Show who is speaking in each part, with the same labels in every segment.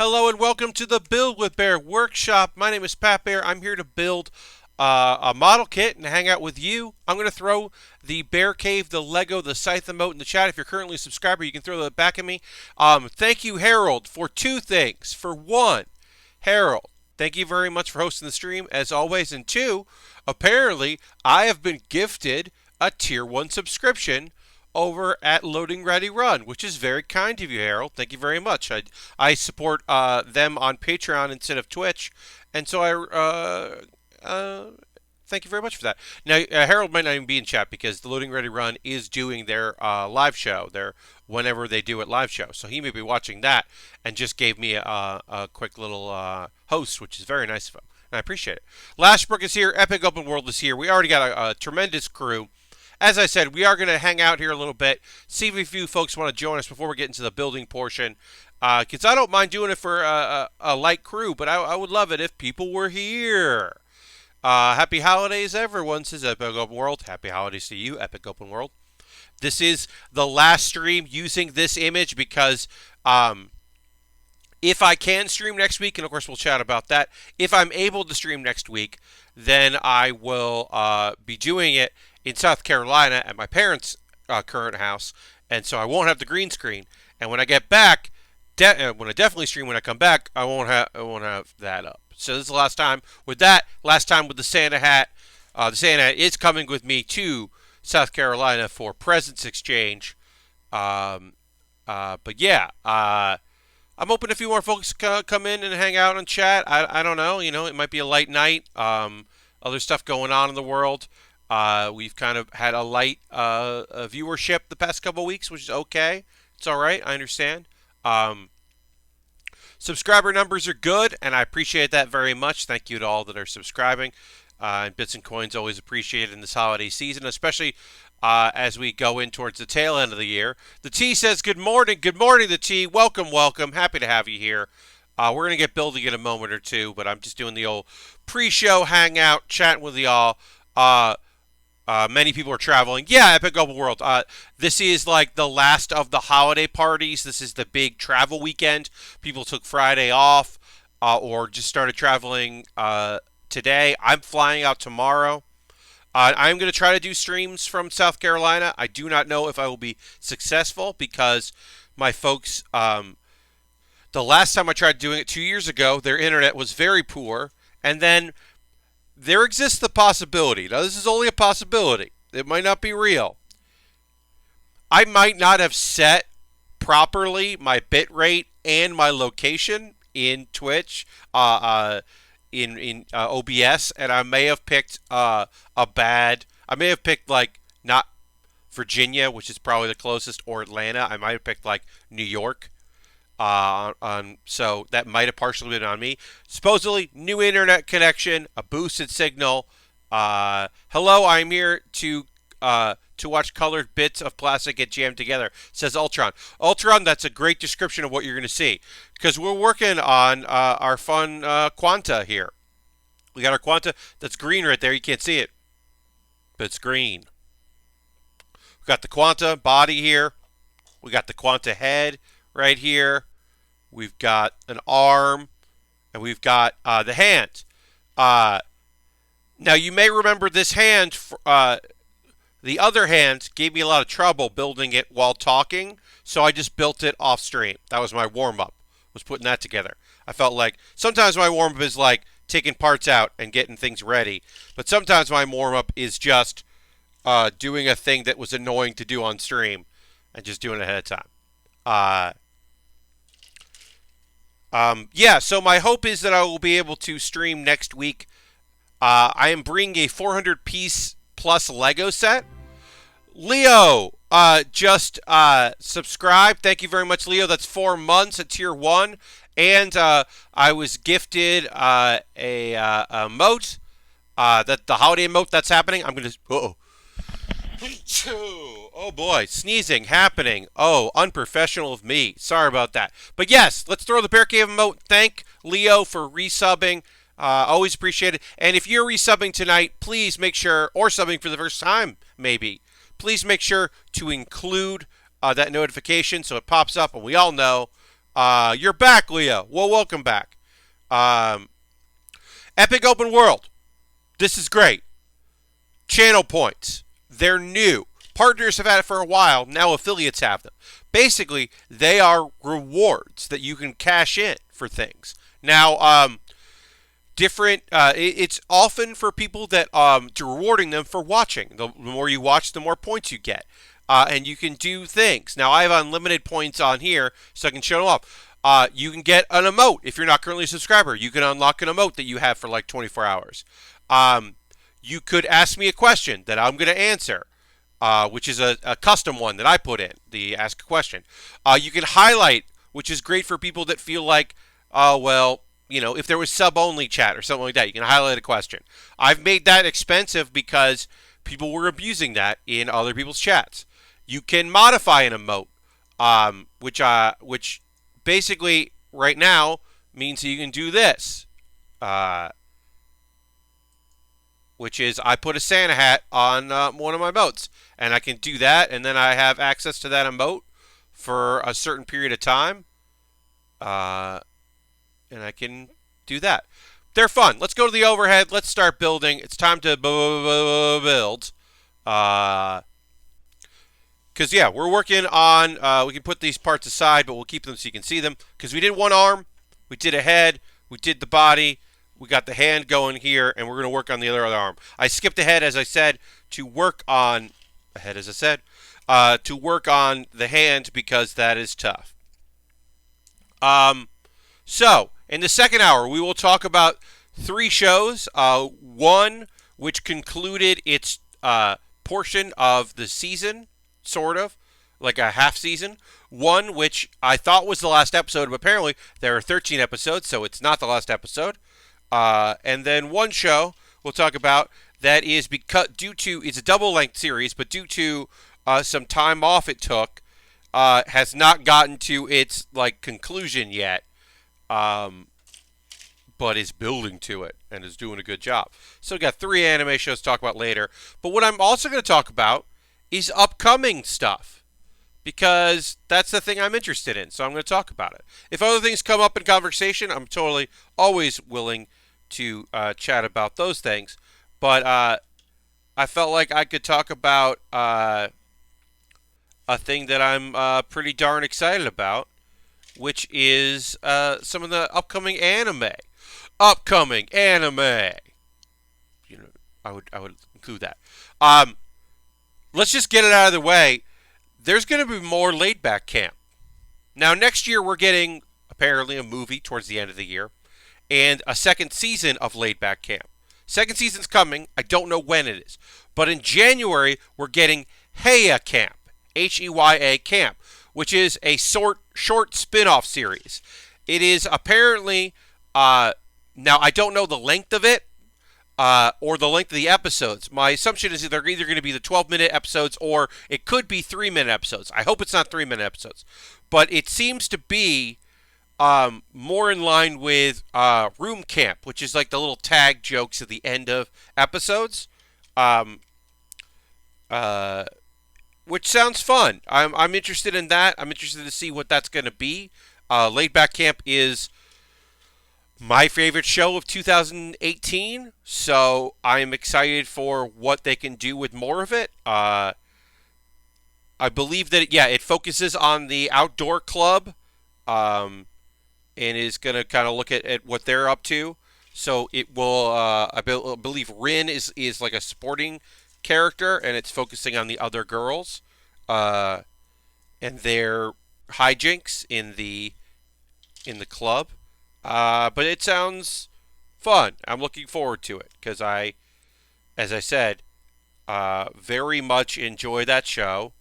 Speaker 1: Hello and welcome to the Build with Baer Workshop. My name is Pat Baer. I'm here to build a model kit and hang out with you. I'm going to throw the Bear Cave, the Lego, the Scythe emote in the chat. If you're currently a subscriber, you can throw that back at me. Thank you, Harold, for two things. For one, Harold, thank you very much for hosting the stream, as always. And two, apparently, I have been gifted a Tier 1 subscription over at Loading Ready Run, which is very kind of you, Harold. Thank you very much. I support them on Patreon instead of Twitch, and so thank you very much for that. Now, Harold might not even be in chat because the Loading Ready Run is doing their live show, whenever they do it live show. So he may be watching that and just gave me a quick little host, which is very nice of him, and I appreciate it. Lashbrook is here. Epic Open World is here. We already got a tremendous crew. As I said, we are going to hang out here a little bit, see if a few folks want to join us before we get into the building portion. Because I don't mind doing it for a light crew, but I would love it if people were here. Happy holidays, everyone, says Epic Open World. Happy holidays to you, Epic Open World. This is the last stream using this image because if I can stream next week, and of course we'll chat about that, if I'm able to stream next week, then I will be doing it in South Carolina at my parents' current house, and so I won't have the green screen. And when I get back, when I definitely stream when I come back, I won't have that up. So this is the last time with that. Last time with the Santa hat. The Santa hat is coming with me to South Carolina for presents exchange. But yeah, I'm hoping a few more folks come in and hang out and chat. I don't know. It might be a light night. Other stuff going on in the world. We've kind of had a light viewership the past couple of weeks, which is okay. It's all right. I understand. Subscriber numbers are good, and I appreciate that very much. Thank you to all that are subscribing. And bits and coins always appreciated in this holiday season, especially as we go in towards the tail end of the year. The T says, good morning. Good morning, the T. Welcome, welcome. Happy to have you here. We're going to get building in a moment or two, but I'm just doing the old pre-show hangout, chatting with y'all. Many people are traveling. Yeah, Epic Open World. This is like the last of the holiday parties. This is the big travel weekend. People took Friday off or just started traveling today. I'm flying out tomorrow. I'm going to try to do streams from South Carolina. I do not know if I will be successful because my folks, the last time I tried doing it 2 years ago, their internet was very poor. And then there exists the possibility. Now, this is only a possibility. It might not be real. I might not have set properly my bit rate and my location in Twitch, in OBS, and I may have picked I may have picked like not Virginia, which is probably the closest, or Atlanta. I might have picked like New York. So that might have partially been on me. Supposedly, new internet connection, a boosted signal. Hello, I'm here to watch colored bits of plastic get jammed together, says Ultron. Ultron, that's a great description of what you're going to see. Because we're working on our fun Quanta here. We got our Quanta that's green right there. You can't see it, but it's green. We got the Quanta body here. We got the Quanta head right here. We've got an arm, and we've got the hand. Now, you may remember this hand. The other hand gave me a lot of trouble building it while talking, so I just built it off stream. That was my warm-up, was putting that together. I felt like sometimes my warm-up is like taking parts out and getting things ready, but sometimes my warm-up is just doing a thing that was annoying to do on stream and just doing it ahead of time. Yeah, so my hope is that I will be able to stream next week. I am bringing a 400-piece plus Lego set. Leo just subscribed. Thank you very much, Leo. That's 4 months at Tier 1. And I was gifted a emote, that the holiday emote that's happening. I'm going to... Uh-oh. Oh boy, sneezing happening. Oh, unprofessional of me. Sorry about that. But yes, let's throw the Bear Cave emote. Thank Leo for resubbing. Always appreciate it. And if you're resubbing tonight, please make sure, or subbing for the first time, maybe, please make sure to include that notification so it pops up and we all know You're back, Leo. Well, welcome back. Um, Epic Open World. This is great. Channel points. They're new. Partners have had it for a while. Now affiliates have them. Basically, they are rewards that you can cash in for things. Now, different. It's often for people that to rewarding them for watching. The more you watch, the more points you get, and you can do things. Now, I have unlimited points on here, so I can show them off. You can get an emote if you're not currently a subscriber. You can unlock an emote that you have for like 24 hours. You could ask me a question that I'm going to answer, which is a custom one that I put in, the ask a question. You can highlight, which is great for people that feel like, oh, well, if there was sub-only chat or something like that, you can highlight a question. I've made that expensive because people were abusing that in other people's chats. You can modify an emote, which basically right now means you can do this. Which is I put a Santa hat on one of my emotes, and I can do that, and then I have access to that emote for a certain period of time, and I can do that. They're fun. Let's go to the overhead. Let's start building. It's time to build. Because, yeah, we're working on, we can put these parts aside, but we'll keep them so you can see them. Because we did one arm, we did a head, we did the body, we got the hand going here, and we're going to work on the other arm. I skipped ahead, as I said, to work on to work on the hand because that is tough. So, in the second hour, we will talk about 3 shows. One, which concluded its portion of the season, sort of, like a half season. One, which I thought was the last episode, but apparently there are 13 episodes, so it's not the last episode. And then one show we'll talk about that is because it's a double-length series, but due to some time off it took, has not gotten to its conclusion yet, but is building to it and is doing a good job. So we got 3 anime shows to talk about later. But what I'm also going to talk about is upcoming stuff, because that's the thing I'm interested in. So I'm going to talk about it. If other things come up in conversation, I'm totally always willing to chat about those things. But I felt like I could talk about a thing that I'm pretty darn excited about, which is some of the upcoming anime. Upcoming anime. I would include that. Let's just get it out of the way. There's going to be more laid back camp. Now, next year we're getting apparently a movie towards the end of the year, and a second season of laid back camp. Second season's coming. I don't know when it is, but in January we're getting Heya Camp, Heya Camp, which is a short spin-off series. It is apparently now I don't know the length of it. Or the length of the episodes. My assumption is that they're either going to be the 12-minute episodes or it could be 3-minute episodes. I hope it's not 3-minute episodes. But it seems to be more in line with Room Camp, which is like the little tag jokes at the end of episodes, which sounds fun. I'm interested in that. I'm interested to see what that's going to be. Laid Back Camp is my favorite show of 2018, so I am excited for what they can do with more of it. I believe that, it focuses on the outdoor club, and is going to kind of look at what they're up to. So it will, I believe Rin is like a supporting character, and it's focusing on the other girls, and their hijinks in the club. But it sounds fun. I'm looking forward to it because as I said, very much enjoy that show,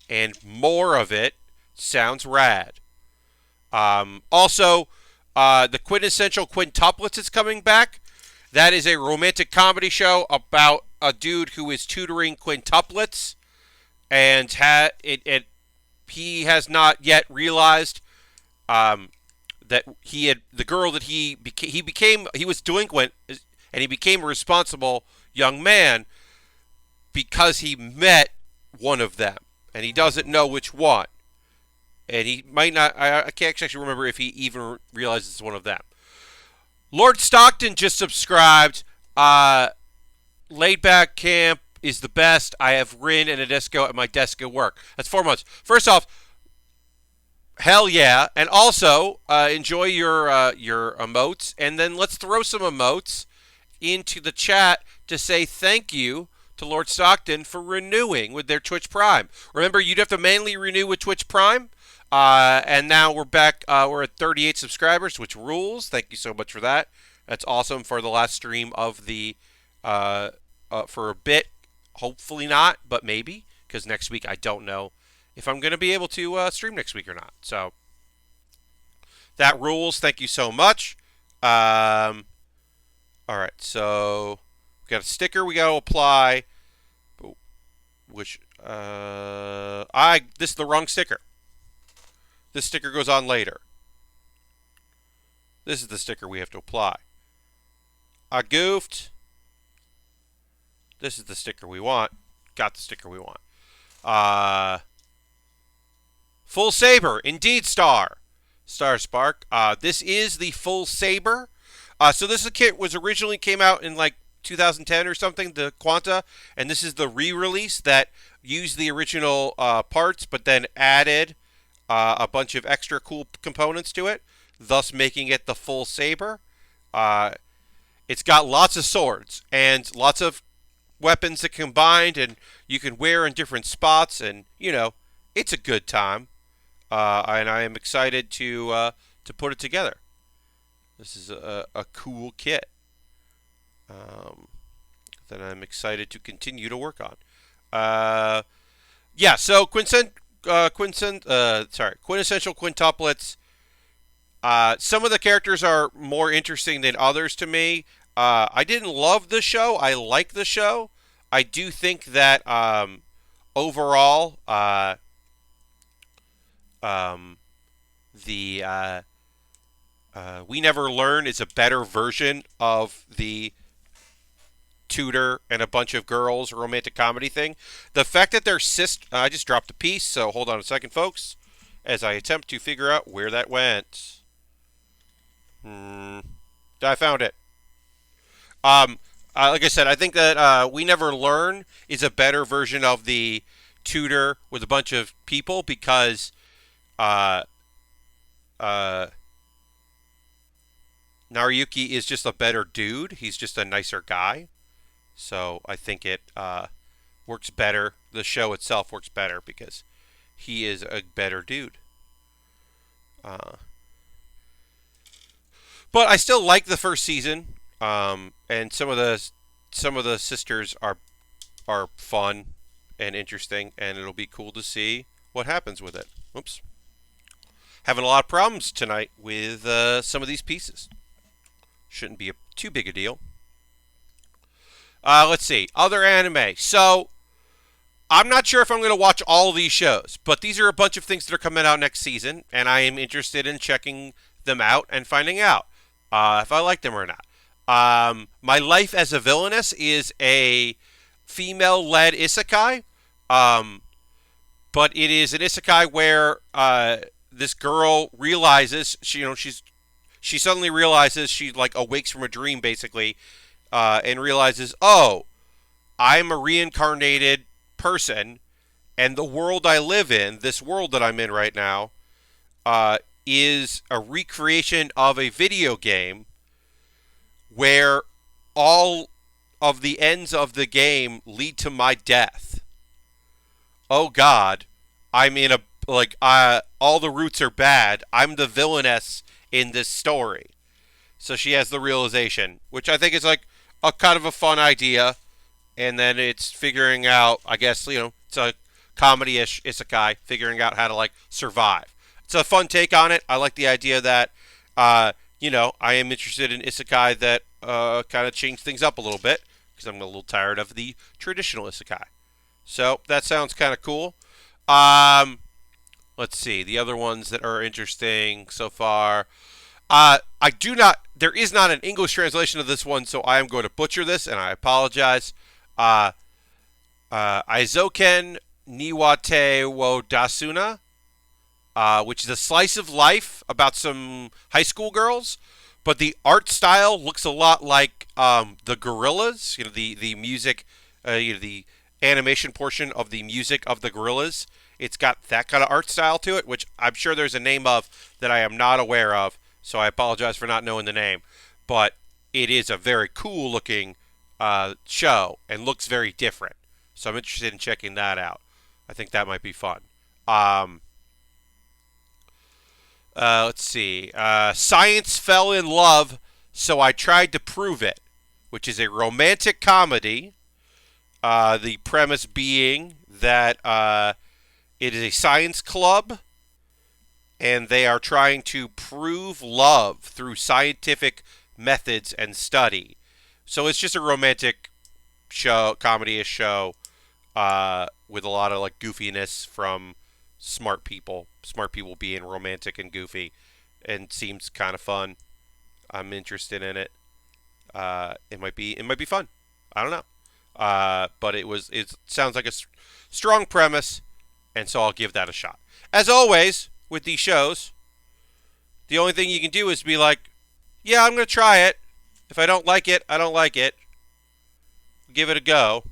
Speaker 1: and more of it sounds rad. Also, the Quintessential Quintuplets is coming back. That is a romantic comedy show about a dude who is tutoring quintuplets, and he has not yet realized that the girl that he was delinquent, and he became a responsible young man because he met one of them, and he doesn't know which one. and he might not. I can't actually remember if he even realizes it's one of them. Lord Stockton just subscribed. Laid back camp is the best. I have Rin and a disco at my desk at work. That's 4 months. First off, hell yeah, and also enjoy your emotes, and then let's throw some emotes into the chat to say thank you to Lord Stockton for renewing with their Twitch Prime. Remember, you'd have to manually renew with Twitch Prime, and now we're back. We're at 38 subscribers, which rules. Thank you so much for that. That's awesome for the last stream of the for a bit. Hopefully not, but maybe, because next week I don't know if I'm going to be able to stream next week or not. So that rules. Thank you so much. All right, so we got a sticker we got to apply, which this is the wrong sticker. This sticker goes on later. This is the sticker we have to apply. I goofed. This is the sticker we want. Got the sticker we want. Full Saber, indeed, Star Spark. This is the Full Saber. So this kit was originally came out in like 2010 or something, the Quanta, and this is the re-release that used the original parts, but then added a bunch of extra cool components to it, thus making it the Full Saber. It's got lots of swords and lots of weapons that combined, and you can wear in different spots, and it's a good time. And I am excited to put it together. This is a cool kit that I'm excited to continue to work on. So quintessential quintuplets. Some of the characters are more interesting than others to me. I didn't love the show. I like the show. I do think that overall, We Never Learn is a better version of the tutor and a bunch of girls romantic comedy thing. The fact that they're I just dropped a piece, so hold on a second, folks, as I attempt to figure out where that went. I found it. Like I said, I think that We Never Learn is a better version of the tutor with a bunch of people because Naruyuki is just a better dude. He's just a nicer guy. So I think it works better. The show itself works better because he is a better dude. But I still like the first season, and some of the sisters are fun and interesting, and it'll be cool to see what happens with it. Whoops. Having a lot of problems tonight with some of these pieces. Shouldn't be too big a deal. Let's see. Other anime. So, I'm not sure if I'm going to watch all of these shows, but these are a bunch of things that are coming out next season, and I am interested in checking them out and finding out if I like them or not. My Life as a Villainess is a female-led isekai, but it is an isekai where this girl realizes she suddenly realizes she awakes from a dream basically, and realizes, oh, I'm a reincarnated person, and the world I live in, this world that I'm in right now, is a recreation of a video game where all of the ends of the game lead to my death. Oh God, I'm in all the roots are bad. I'm the villainess in this story. So she has the realization, which I think is a kind of a fun idea. And then it's figuring out, I guess, it's a comedy-ish isekai, figuring out how to survive. It's a fun take on it. I like the idea that, I am interested in isekai that kind of change things up a little bit, because I'm a little tired of the traditional isekai. So that sounds kind of cool. Let's see, the other ones that are interesting so far. There is not an English translation of this one, so I am going to butcher this, and I apologize. Aizoken Niwate wo Dasuna. which is a slice of life about some high school girls, but the art style looks a lot like the Gorillas. The music, the animation portion of the music of the Gorillas. It's got that kind of art style to it, which I'm sure there's a name of that I am not aware of. So I apologize for not knowing the name, but it is a very cool looking show and looks very different. So I'm interested in checking that out. I think that might be fun. Um, let's see. Science fell in love, so I tried to prove it, which is a romantic comedy. The premise being that it is a science club, and they are trying to prove love through scientific methods and study. So it's just a romantic show, comedy-ish show, with a lot of like goofiness from smart people being romantic and goofy, and seems kind of fun. I'm interested in it. It might be fun. I don't know. But it sounds like a strong premise, and so I'll give that a shot. As always with these shows, the only thing you can do is be like, yeah, I'm going to try it. If I don't like it, I don't like it. Give it a go.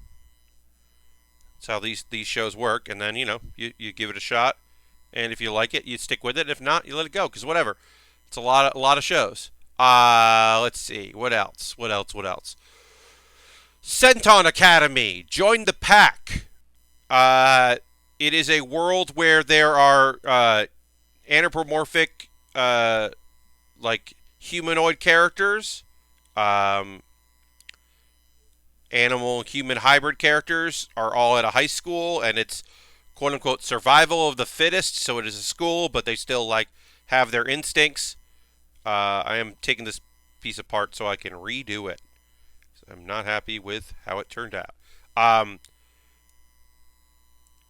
Speaker 1: That's how these shows work. And then, you give it a shot. And if you like it, you stick with it. If not, you let it go. Because whatever. It's a lot of shows. Let's see. What else? Senton Academy. Join the pack. It is a world where there are anthropomorphic, like humanoid characters, animal human hybrid characters are all at a high school, and it's quote unquote survival of the fittest. So it is a school, but they still like have their instincts. I am taking this piece apart so I can redo it. I'm not happy with how it turned out.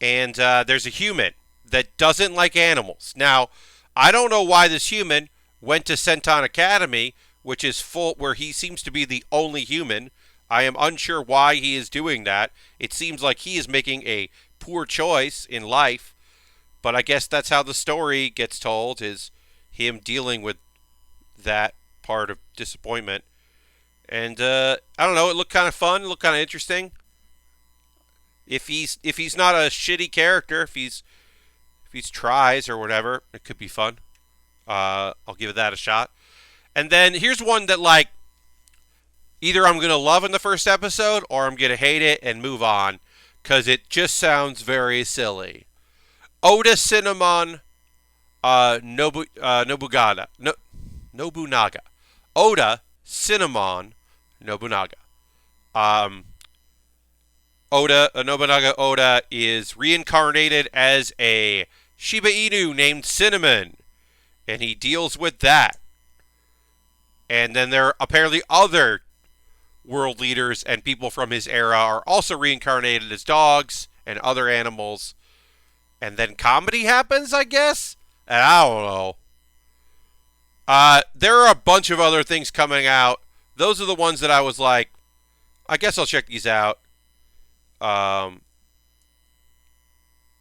Speaker 1: And there's a human that doesn't like animals. Now, I don't know why this human went to Senton Academy, which is where he seems to be the only human. I am unsure why he is doing that. It seems like he is making a poor choice in life, but I guess that's how the story gets told, is him dealing with that part of disappointment. And I don't know, it looked kind of fun, it looked kind of interesting. If he's not a shitty character, if he's tries or whatever, it could be fun. I'll give that a shot. And then here's one that like either I'm gonna love in the first episode or I'm gonna hate it and move on, because it just sounds very silly. Oda Cinnamon Nobunaga. Oda Cinnamon Nobunaga. Nobunaga Oda is reincarnated as a Shiba Inu named Cinnamon, and he deals with that. And then there are apparently other world leaders and people from his era are also reincarnated as dogs and other animals. And then comedy happens, I guess? And I don't know. There are a bunch of other things coming out. Those are the ones that I was like, I guess I'll check these out.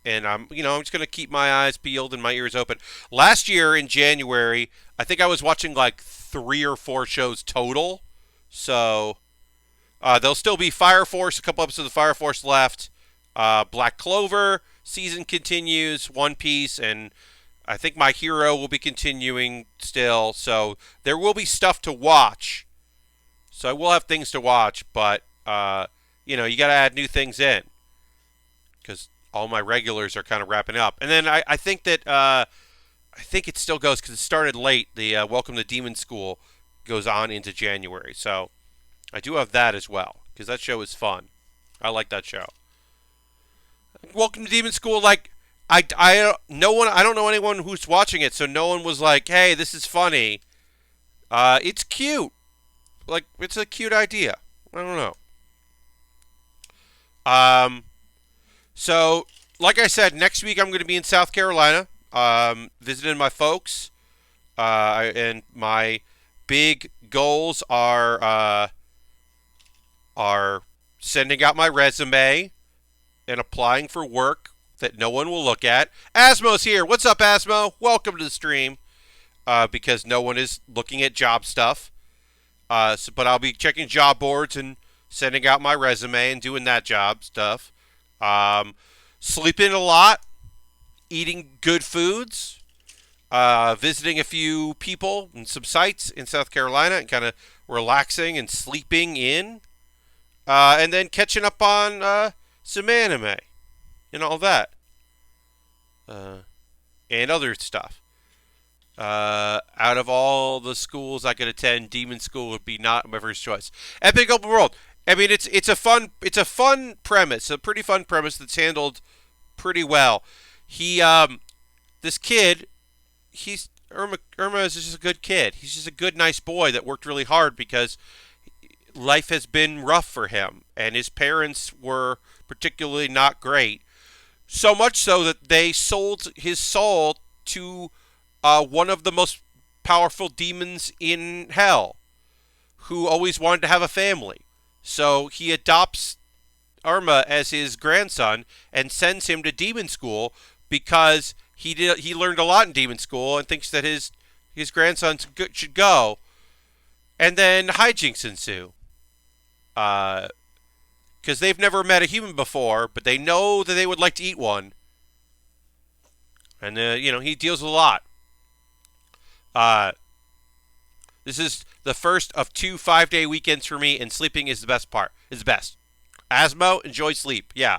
Speaker 1: And I'm just going to keep my eyes peeled and my ears open. Last year in January, I think I was watching like 3 or 4 shows total. So, there'll still be Fire Force, a couple episodes of Fire Force left. Black Clover season continues, One Piece, and I think My Hero will be continuing still. So, there will be stuff to watch. So, I will have things to watch, but, you got to add new things in, because all my regulars are kind of wrapping up. And then I think that I think it still goes, because it started late. The Welcome to Demon School goes on into January. So I do have that as well, because that show is fun. I like that show. Welcome to Demon School, like I don't know anyone who's watching it, so no one was like, "Hey, this is funny." It's cute. Like, it's a cute idea. I don't know. So, like I said, next week I'm going to be in South Carolina, visiting my folks, and my big goals are sending out my resume and applying for work that no one will look at. Asmo's here. What's up, Asmo? Welcome to the stream. Because no one is looking at job stuff. But I'll be checking job boards and sending out my resume and doing that job stuff. Sleeping a lot, eating good foods, visiting a few people and some sites in South Carolina and kind of relaxing and sleeping in. And then catching up on some anime and all that. And other stuff. Out of all the schools I could attend, Demon School would be not my first choice. Epic Open World. I mean, it's a fun premise, a pretty fun premise that's handled pretty well. This kid, Irma is just a good kid. He's just a good, nice boy that worked really hard because life has been rough for him, and his parents were particularly not great. So much so that they sold his soul to one of the most powerful demons in hell, who always wanted to have a family. So he adopts Irma as his grandson and sends him to demon school because he learned a lot in demon school and thinks that his grandson should go. And then hijinks ensue. Because they've never met a human before, but they know that they would like to eat one. And, he deals with a lot. This is the first of 2 5-day weekends for me, and sleeping is the best part. Is the best. Asmo, enjoy sleep. Yeah.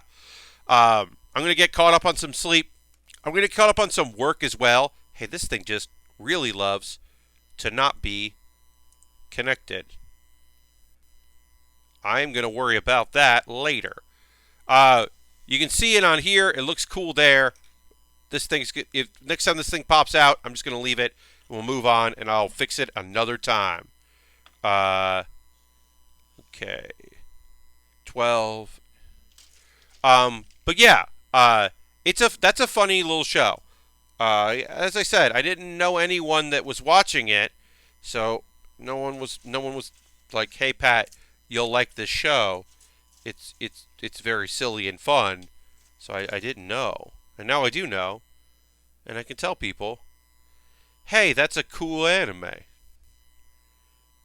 Speaker 1: I'm going to get caught up on some sleep. I'm going to get caught up on some work as well. Hey, this thing just really loves to not be connected. I'm going to worry about that later. You can see it on here. It looks cool there. Next time this thing pops out, I'm just going to leave it. We'll move on, and I'll fix it another time. Okay. 12. But yeah, that's a funny little show. As I said, I didn't know anyone that was watching it, so no one was like, "Hey Pat, you'll like this show. It's very silly and fun." So I didn't know, and now I do know, and I can tell people, hey, that's a cool anime.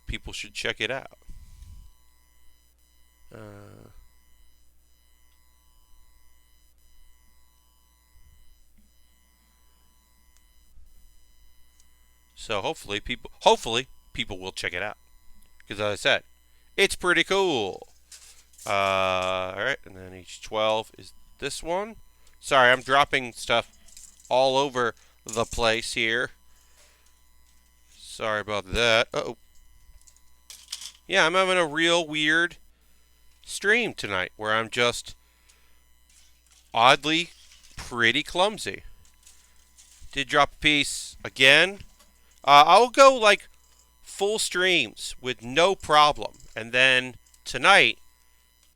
Speaker 1: People should check it out. So hopefully people will check it out. Because as I said, it's pretty cool. Alright, and then H12 is this one. Sorry, I'm dropping stuff all over the place here. Sorry about that. Uh-oh. Yeah, I'm having a real weird stream tonight where I'm just oddly pretty clumsy. Did drop a piece again. I'll go like full streams with no problem. And then tonight,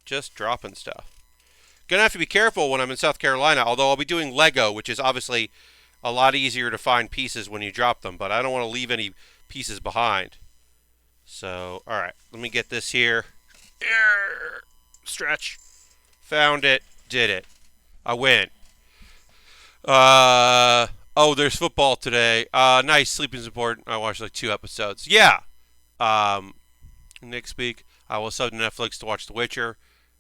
Speaker 1: just dropping stuff. Gonna have to be careful when I'm in South Carolina, although I'll be doing Lego, which is obviously a lot easier to find pieces when you drop them, but I don't want to leave any pieces behind. So, alright, let me get this here. Stretch. Found it. Did it. I win. There's football today. Nice. Sleeping's important. I watched like 2 episodes. Yeah. Next week, I will sub to Netflix to watch The Witcher,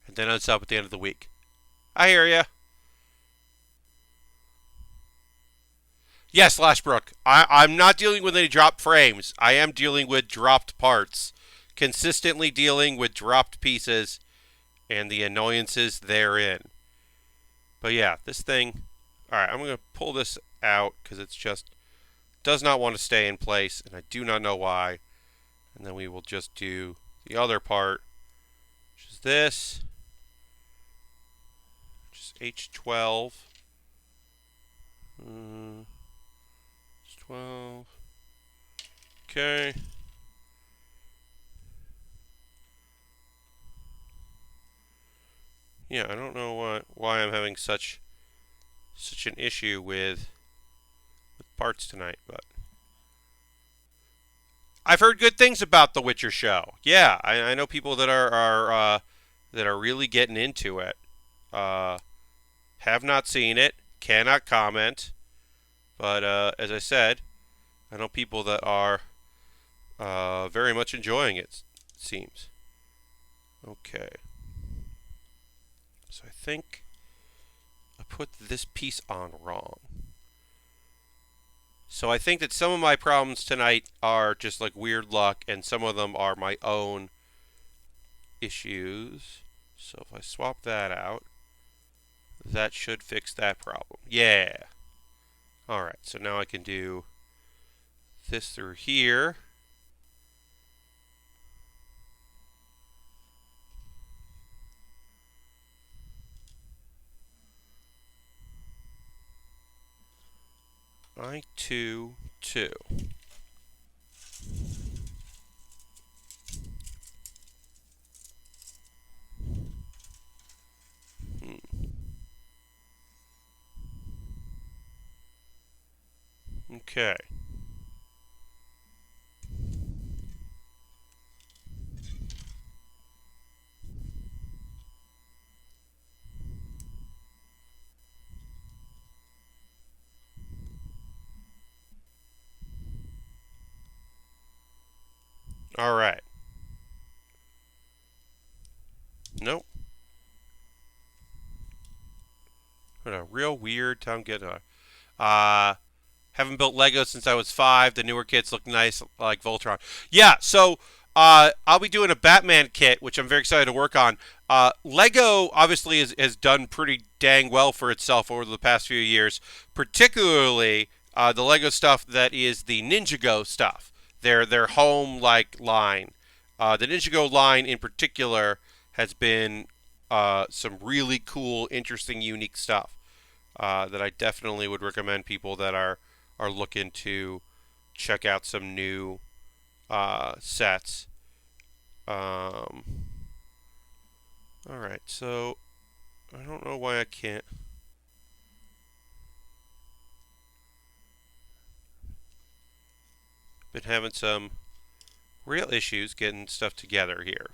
Speaker 1: and then unsub at the end of the week. I hear ya. Yes, Lashbrook. I'm not dealing with any dropped frames. I am dealing with dropped parts. Consistently dealing with dropped pieces and the annoyances therein. But yeah, this thing... Alright, I'm going to pull this out because it's just... does not want to stay in place, and I do not know why. And then we will just do the other part, which is this. Which is H12. 12. Okay. Yeah, I don't know why I'm having such an issue with parts tonight, but I've heard good things about the Witcher show. Yeah, I know people that are really getting into it. Have not seen it. Cannot comment. But as I said, I know people that are very much enjoying it, it seems. Okay. So I think I put this piece on wrong. So I think that some of my problems tonight are just like weird luck, and some of them are my own issues. So if I swap that out, that should fix that problem. Yeah. Alright, so now I can do this through here. I2, 2. Okay. Alright. Nope. What a real weird time getting haven't built Legos since I was 5. The newer kits look nice, like Voltron. Yeah, so I'll be doing a Batman kit, which I'm very excited to work on. Lego obviously has done pretty dang well for itself over the past few years, particularly the Lego stuff that is the Ninjago stuff, their home like line. The Ninjago line in particular has been some really cool, interesting, unique stuff that I definitely would recommend people that are looking to check out some new sets. All right, so I don't know why I can't. Been having some real issues getting stuff together here.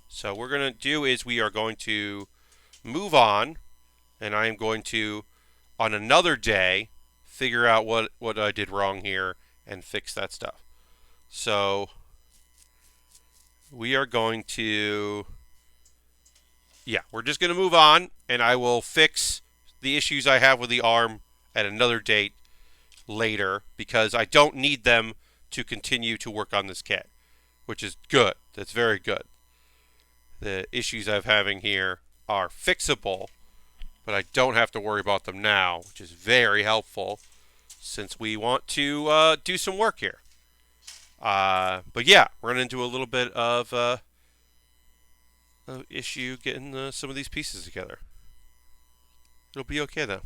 Speaker 1: So what we're going to do is we are going to move on, and I am going to, on another day, figure out what I did wrong here and fix that stuff. So we are going to, yeah, we're just going to move on, and I will fix the issues I have with the arm at another date later because I don't need them to continue to work on this kit, which is good. That's very good. The issues I'm having here are fixable, but I don't have to worry about them now, which is very helpful since we want to do some work here. But yeah, run into a little bit of issue getting some of these pieces together. It'll be okay though.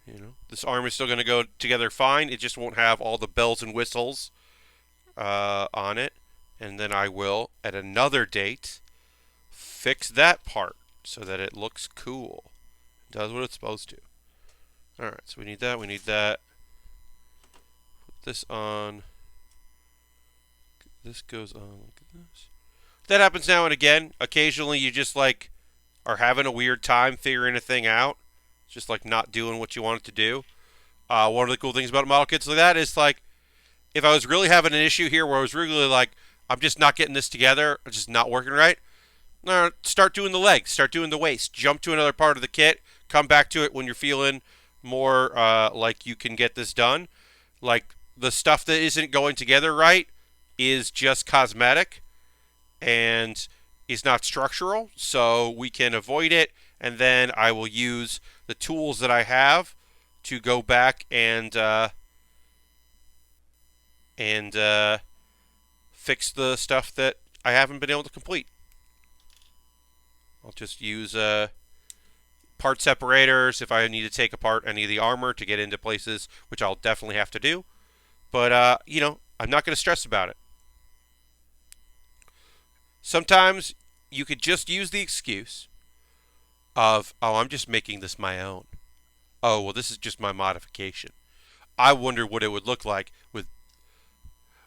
Speaker 1: You know, this arm is still going to go together fine. It just won't have all the bells and whistles on it. And then I will, at another date, fix that part so that it looks cool. It does what it's supposed to. Alright, so we need that. We need that. Put this on. This goes on like this. That happens now and again. Occasionally you just like are having a weird time figuring a thing out. Just like not doing what you want it to do. One of the cool things about model kits like that is like if I was really having an issue here where I was really like I'm just not getting this together, it's just not working right. No, start doing the legs, start doing the waist, jump to another part of the kit, come back to it when you're feeling more like you can get this done. Like the stuff that isn't going together right is just cosmetic and is not structural, so we can avoid it, and then I will use the tools that I have to go back and fix the stuff that I haven't been able to complete. I'll just use part separators if I need to take apart any of the armor to get into places, which I'll definitely have to do. But, you know, I'm not going to stress about it. Sometimes you could just use the excuse of, oh, I'm just making this my own. Oh, well, this is just my modification. I wonder what it would look like with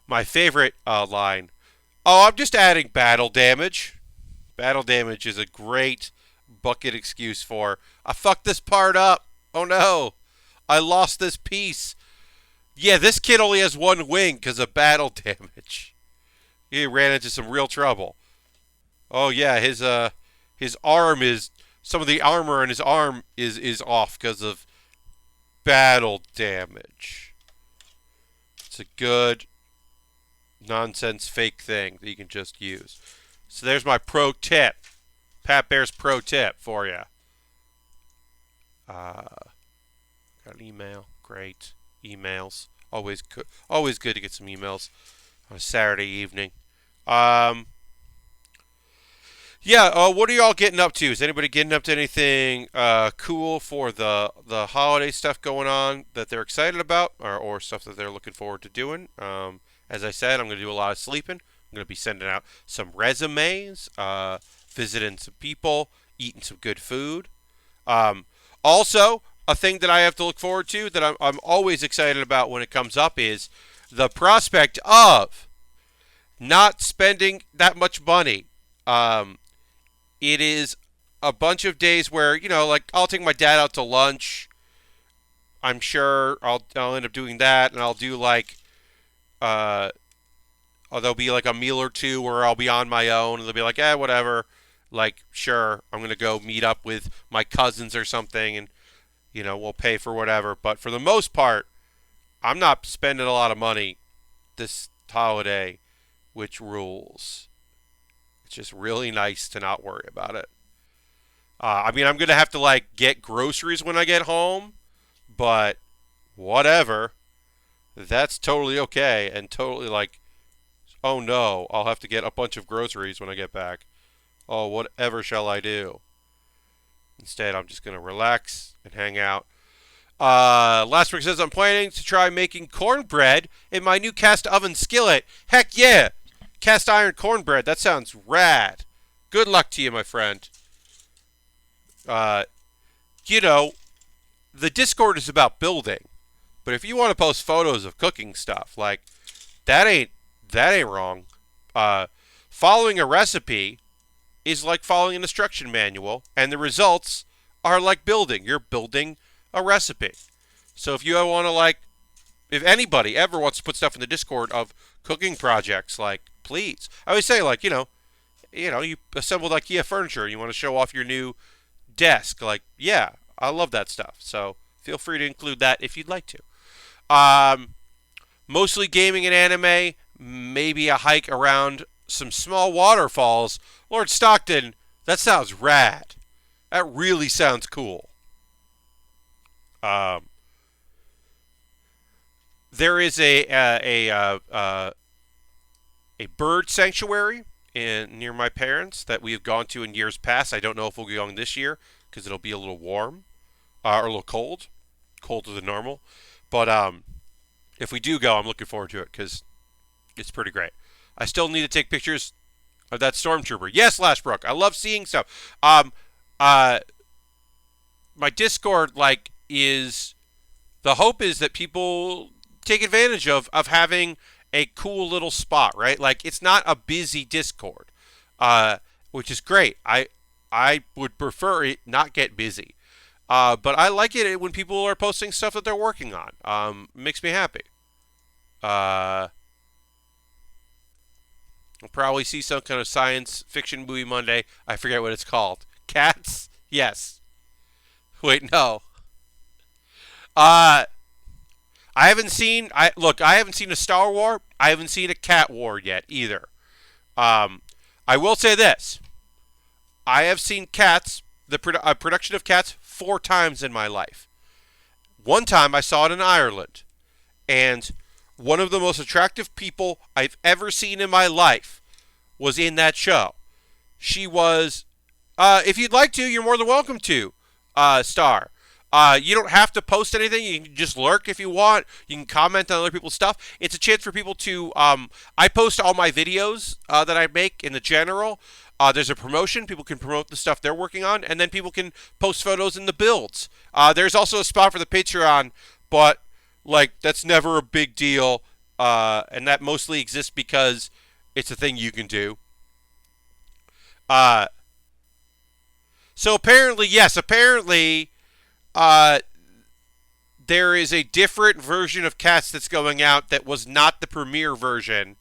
Speaker 1: my favorite line. Oh, I'm just adding battle damage. Battle damage is a great bucket excuse for, I fucked this part up. Oh no, I lost this piece. Yeah, this kid only has one wing because of battle damage. He ran into some real trouble. Oh yeah, his arm is some of the armor on his arm is off because of battle damage. It's a good nonsense fake thing that you can just use. So there's my pro tip. Pat Bear's pro tip for you. Got an email. Great. Emails. Always good to get some emails on a Saturday evening. Um, yeah, what are y'all getting up to? Is anybody getting up to anything cool for the holiday stuff going on that they're excited about, or stuff that they're looking forward to doing? As I said, I'm going to do a lot of sleeping. I'm going to be sending out some resumes, visiting some people, eating some good food. Um, Also, a thing that I have to look forward to that I'm always excited about when it comes up is the prospect of not spending that much money. Um, it is a bunch of days where, like I'll take my dad out to lunch. I'm sure I'll end up doing that, and I'll do like there'll be like a meal or two where I'll be on my own, and they'll be like, whatever. Like, sure, I'm gonna go meet up with my cousins or something, and we'll pay for whatever. But for the most part, I'm not spending a lot of money this holiday, which rules. It's just really nice to not worry about it. I'm going to have to like get groceries when I get home, but whatever. That's totally okay and totally like, oh no, I'll have to get a bunch of groceries when I get back. Oh, whatever shall I do? Instead, I'm just going to relax and hang out. Last week says I'm planning to try making cornbread in my new cast oven skillet. Heck yeah! Cast iron cornbread. That sounds rad. Good luck to you, my friend. Uh, the Discord is about building, but if you want to post photos of cooking stuff, like that ain't wrong. Following a recipe is like following an instruction manual, and the results are like building. You're building a recipe. So if you want to if anybody ever wants to put stuff in the Discord of cooking projects, please. I always say you assembled IKEA furniture, and you want to show off your new desk. Yeah, I love that stuff. So feel free to include that if you'd like to. Mostly gaming and anime, maybe a hike around some small waterfalls. Lord Stockton, that sounds rad. That really sounds cool. There is a bird sanctuary near my parents that we have gone to in years past. I don't know if we'll be going this year because it'll be a little warm or a little colder than normal. But if we do go, I'm looking forward to it because it's pretty great. I still need to take pictures of that stormtrooper. Yes, Lashbrook, I love seeing stuff. My Discord is the hope is that people take advantage of having a cool little spot, right? It's not a busy Discord, which is great. I would prefer it not get busy, but I like it when people are posting stuff that they're working on. Makes me happy. We'll probably see some kind of science fiction movie Monday. I forget what it's called. Cats? Yes. Wait, no. I haven't seen. I haven't seen a Star War. I haven't seen a Cat War yet either. I will say this: I have seen Cats, a production of Cats, 4 times in my life. One time I saw it in Ireland, and one of the most attractive people I've ever seen in my life was in that show. She was. If you'd like to, you're more than welcome to. Star. You don't have to post anything. You can just lurk if you want. You can comment on other people's stuff. It's a chance for people to. I post all my videos that I make in the general. There's a promotion. People can promote the stuff they're working on, and then people can post photos in the builds. There's also a spot for the Patreon, but that's never a big deal, and that mostly exists because it's a thing you can do. So apparently, yes, apparently, uh, there is a different version of Cats that's going out that was not the premiere version.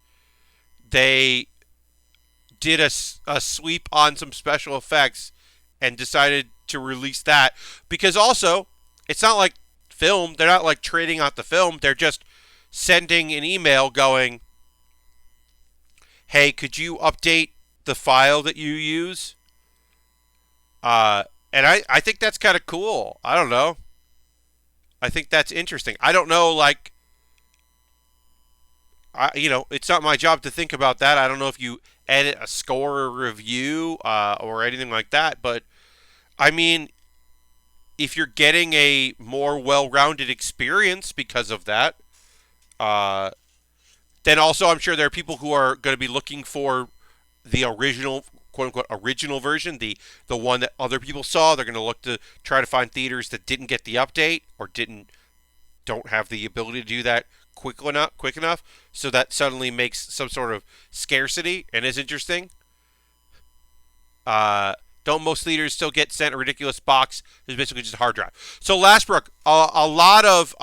Speaker 1: They did a sweep on some special effects and decided to release that because also it's not like film. They're not like trading out the film. They're just sending an email going, "Hey, could you update the file that you use?" And I think that's kind of cool. I don't know. I think that's interesting. I don't know, like, it's not my job to think about that. I don't know if you edit a score or review or anything like that. But I mean, if you're getting a more well-rounded experience because of that, uh, then also I'm sure there are people who are going to be looking for the original, quote unquote, original version, the one that other people saw. They're going to look to try to find theaters that didn't get the update or don't have the ability to do that quick enough, so that suddenly makes some sort of scarcity and is interesting. Uh, don't most theaters still get sent a ridiculous box? It's basically just a hard drive. So Lastbrook, a lot of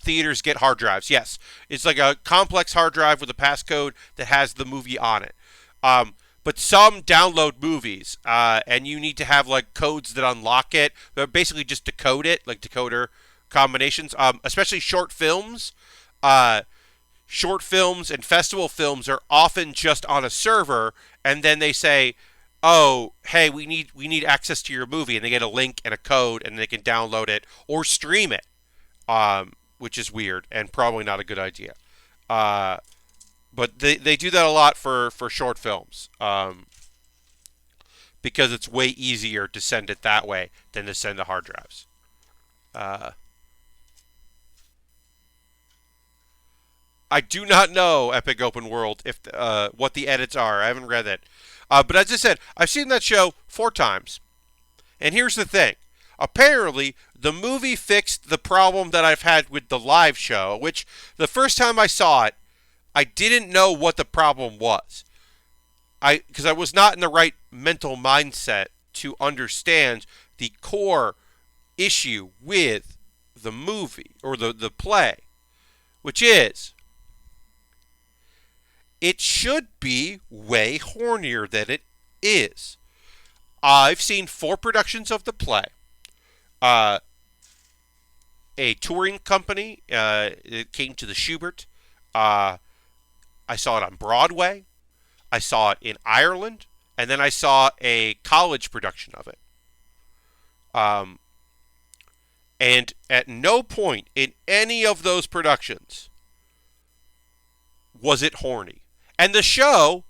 Speaker 1: theaters get hard drives. Yes, it's like a complex hard drive with a passcode that has the movie on it. But some download movies, and you need to have like codes that unlock it. They're basically just decode it, like decoder combinations. Especially short films. Short films and festival films are often just on a server, and then they say, "Oh, hey, we need access to your movie," and they get a link and a code, and they can download it or stream it, which is weird and probably not a good idea. Uh, but they do that a lot for short films, because it's way easier to send it that way than to send the hard drives. Uh, I do not know Epic Open World if what the edits are. I haven't read it, but as I said, I've seen that show 4 times. And here's the thing: apparently, the movie fixed the problem that I've had with the live show. Which the first time I saw it, I didn't know what the problem was. Because I was not in the right mental mindset to understand the core issue with the movie or the play, which is it should be way hornier than it is. I've seen 4 productions of the play. Uh, a touring company, it came to the Schubert. Uh, I saw it on Broadway. I saw it in Ireland. And then I saw a college production of it. Um, and at no point in any of those productions was it horny. And the show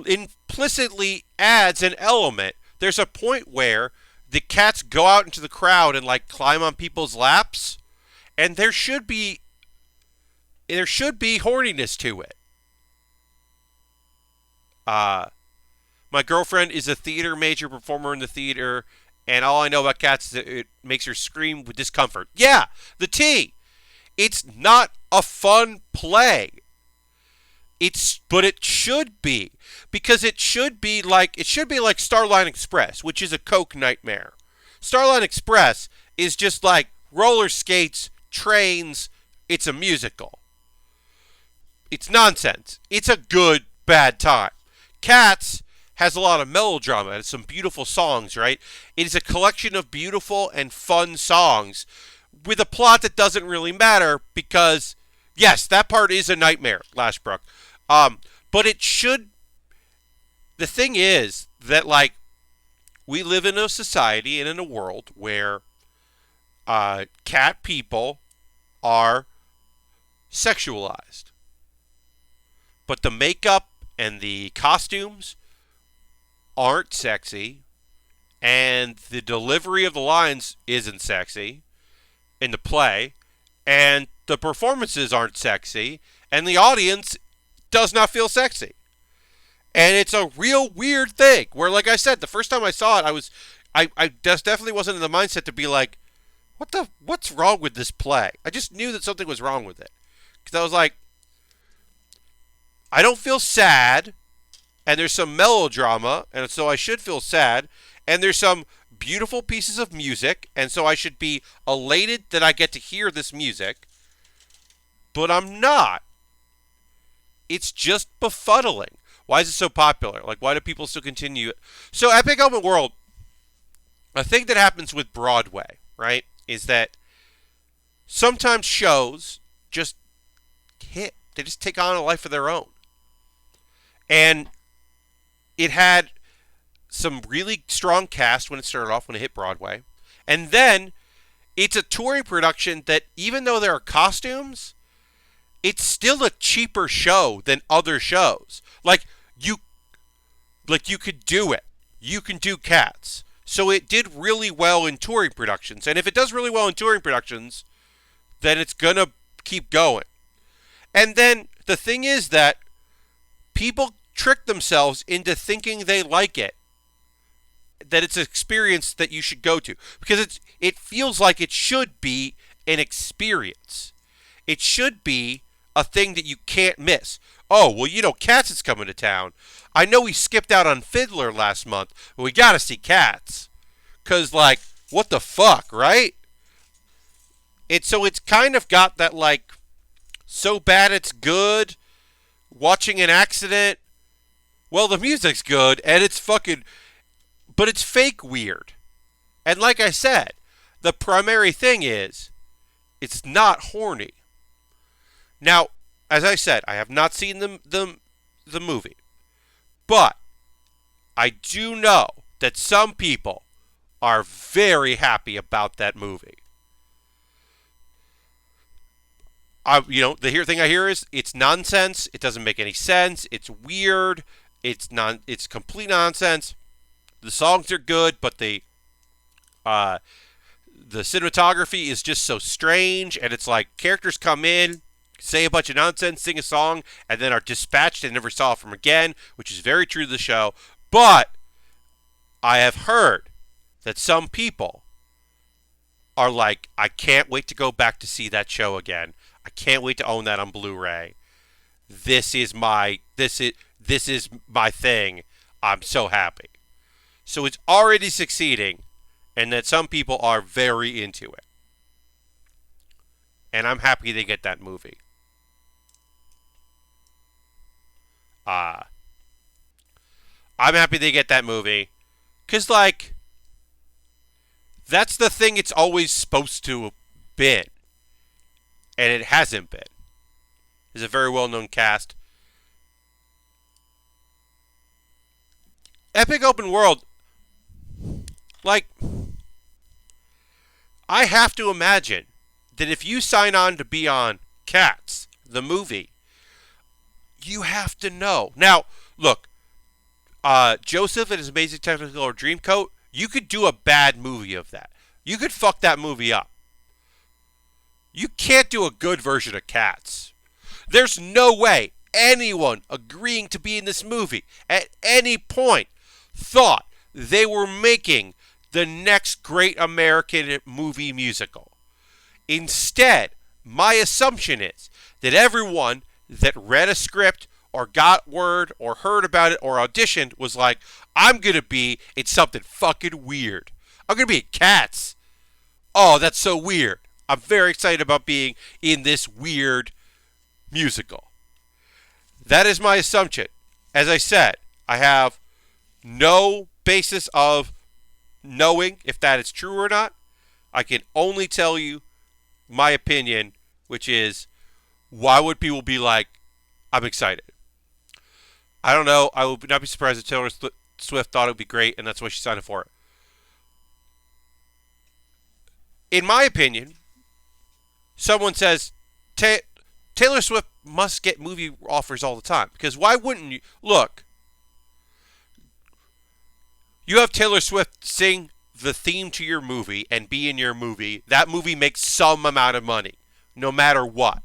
Speaker 1: implicitly adds an element. There's a point where the cats go out into the crowd and like climb on people's laps, and there should be horniness to it. Uh, my girlfriend is a theater major performer in the theater, and all I know about cats is that it makes her scream with discomfort. Yeah, the T. It's not a fun play. But it should be, because it should be like Starline Express, which is a Coke nightmare. Starline Express is just like roller skates, trains. It's a musical. It's nonsense. It's a good bad time. Cats has a lot of melodrama and some beautiful songs, right? It is a collection of beautiful and fun songs with a plot that doesn't really matter because, yes, that part is a nightmare, Lashbrook. But it should. The thing is that, like, we live in a society and in a world where cat people are sexualized. But the makeup and the costumes aren't sexy, and the delivery of the lines isn't sexy in the play, and the performances aren't sexy, and the audience does not feel sexy. And it's a real weird thing where, like I said, the first time I saw it, I just definitely wasn't in the mindset to be like, what's wrong with this play? I just knew that something was wrong with it. Because I was like, I don't feel sad, and there's some melodrama, and so I should feel sad. and there's some beautiful pieces of music, and so I should be elated that I get to hear this music, but I'm not. It's just befuddling. Why is it so popular? Like, why do people still continue it? So, Epic Open World, a thing that happens with Broadway, right, is that sometimes shows just hit. They just take on a life of their own. And it had some really strong cast when it started off, when it hit Broadway. And then it's a touring production that, even though there are costumes, it's still a cheaper show than other shows. You could do it. You can do Cats. So it did really well in touring productions. And if it does really well in touring productions, then it's going to keep going. And then the thing is that people trick themselves into thinking they like it, that it's an experience that you should go to, because it feels like it should be an experience. It should be a thing that you can't miss. Oh, well, Cats is coming to town. I know we skipped out on Fiddler last month, but we got to see Cats. Because, what the fuck, right? So it's kind of got that, so bad it's good, watching an accident. Well, the music's good, and it's fucking... But it's fake weird. And like I said, the primary thing is, it's not horny. Now, as I said, I have not seen the movie. But I do know that some people are very happy about that movie. The thing I hear is it's nonsense. It doesn't make any sense. It's weird. It's complete nonsense. The songs are good, but the cinematography is just so strange, and it's like characters come in, say a bunch of nonsense, sing a song, and then are dispatched and never saw from again, which is very true to the show. But I have heard that some people are like, I can't wait to go back to see that show again. I can't wait to own that on Blu-ray. This is my thing. I'm so happy. So it's already succeeding, and that some people are very into it. And I'm happy they get that movie. I'm happy they get that movie. Because, that's the thing it's always supposed to have been. And it hasn't been. It's a very well-known cast. Epic Open World, I have to imagine that if you sign on to be on Cats, the movie, you have to know. Now, look, Joseph and His Amazing Technicolor Dreamcoat, you could do a bad movie of that. You could fuck that movie up. You can't do a good version of Cats. There's no way anyone agreeing to be in this movie at any point thought they were making the next great American movie musical. Instead, my assumption is that everyone that read a script or got word or heard about it or auditioned was like, I'm going to be in something fucking weird. I'm going to be in Cats. Oh, that's so weird. I'm very excited about being in this weird musical. That is my assumption. As I said, I have no basis of knowing if that is true or not. I can only tell you my opinion, which is, why would people be like, I'm excited? I don't know. I would not be surprised if Taylor Swift thought it would be great, and that's why she signed up for it. In my opinion, someone says, Taylor Swift must get movie offers all the time. Because why wouldn't you? Look, you have Taylor Swift sing the theme to your movie and be in your movie. That movie makes some amount of money, no matter what.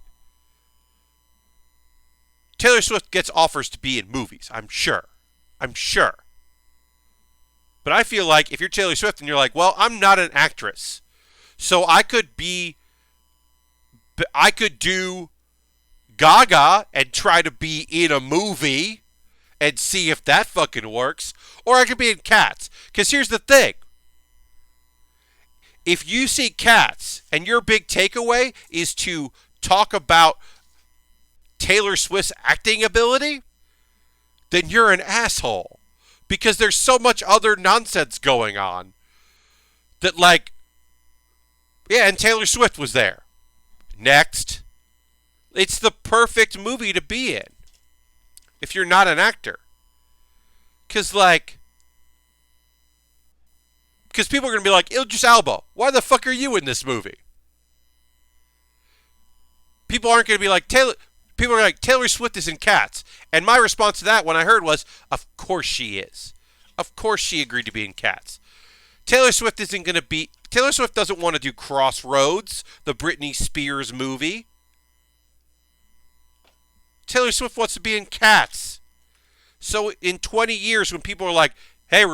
Speaker 1: Taylor Swift gets offers to be in movies, I'm sure. But I feel like if you're Taylor Swift and you're like, well, I'm not an actress, so I could do Gaga and try to be in a movie and see if that fucking works. Or I could be in Cats. Because here's the thing. If you see Cats and your big takeaway is to talk about Taylor Swift's acting ability, then you're an asshole. Because there's so much other nonsense going on that, like, yeah, and Taylor Swift was there. Next. It's the perfect movie to be in if you're not an actor. Because people are going to be like, Idris Elba, why the fuck are you in this movie? People aren't going to be like, people are like, Taylor Swift is in Cats. And my response to that when I heard was, of course she is. Of course she agreed to be in Cats. Taylor Swift doesn't want to do Crossroads, the Britney Spears movie. Taylor Swift wants to be in Cats. So in 20 years, when people are like, hey,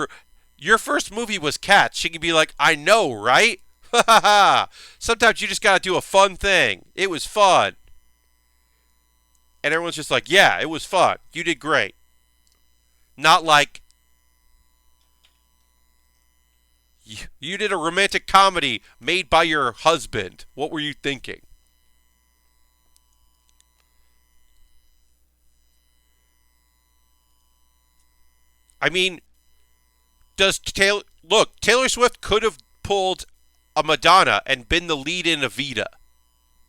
Speaker 1: your first movie was Cats, she can be like, I know, right? Ha ha ha. Sometimes you just got to do a fun thing. It was fun. And everyone's just like, yeah, it was fun. You did great. Not like, you did a romantic comedy made by your husband. What were you thinking? I mean, Taylor Swift could have pulled a Madonna and been the lead in Evita,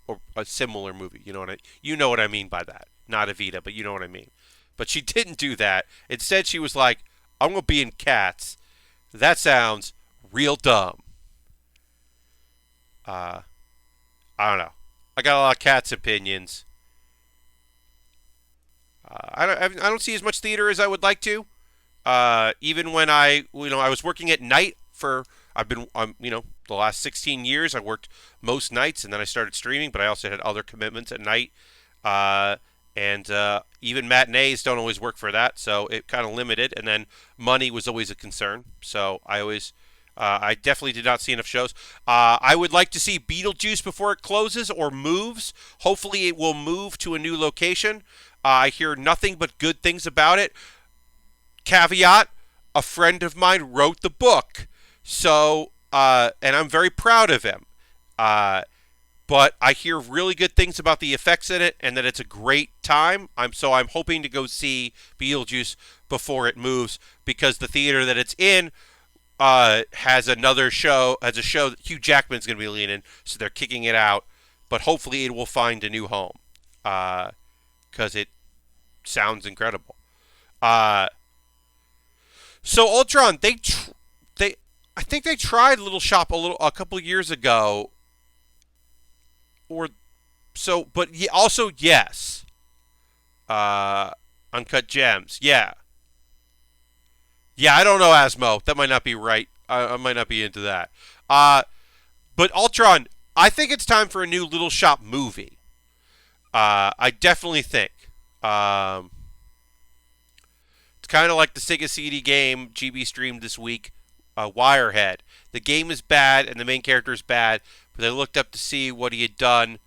Speaker 1: or a similar movie. You know what I mean by that. Not Evita, but you know what I mean. But she didn't do that. Instead, she was like, I'm going to be in Cats. That sounds real dumb. I don't know. I got a lot of Cats opinions. I don't see as much theater as I would like to. Even when I was working at night the last 16 years, I worked most nights, and then I started streaming, but I also had other commitments at night. And even matinees don't always work for that, so it kind of limited. And then money was always a concern, so I definitely did not see enough shows. I would like to see Beetlejuice before it closes or moves. Hopefully it will move to a new location. I hear nothing but good things about it. Caveat, a friend of mine wrote the book, so and I'm very proud of him. But I hear really good things about the effects in it, and that it's a great time. I'm hoping to go see Beetlejuice before it moves, because the theater that it's in has a show that Hugh Jackman's going to be leading, so they're kicking it out. But hopefully it will find a new home, because it sounds incredible. So Ultron, I think they tried Little Shop a couple years ago, but also yes. Uncut Gems, yeah. Yeah, I don't know, Asmo. That might not be right. I might not be into that. But Ultron, I think it's time for a new Little Shop movie. I definitely think. It's kind of like the Sega CD game GB streamed this week, Wirehead. The game is bad and the main character is bad, but they looked up to see what he had done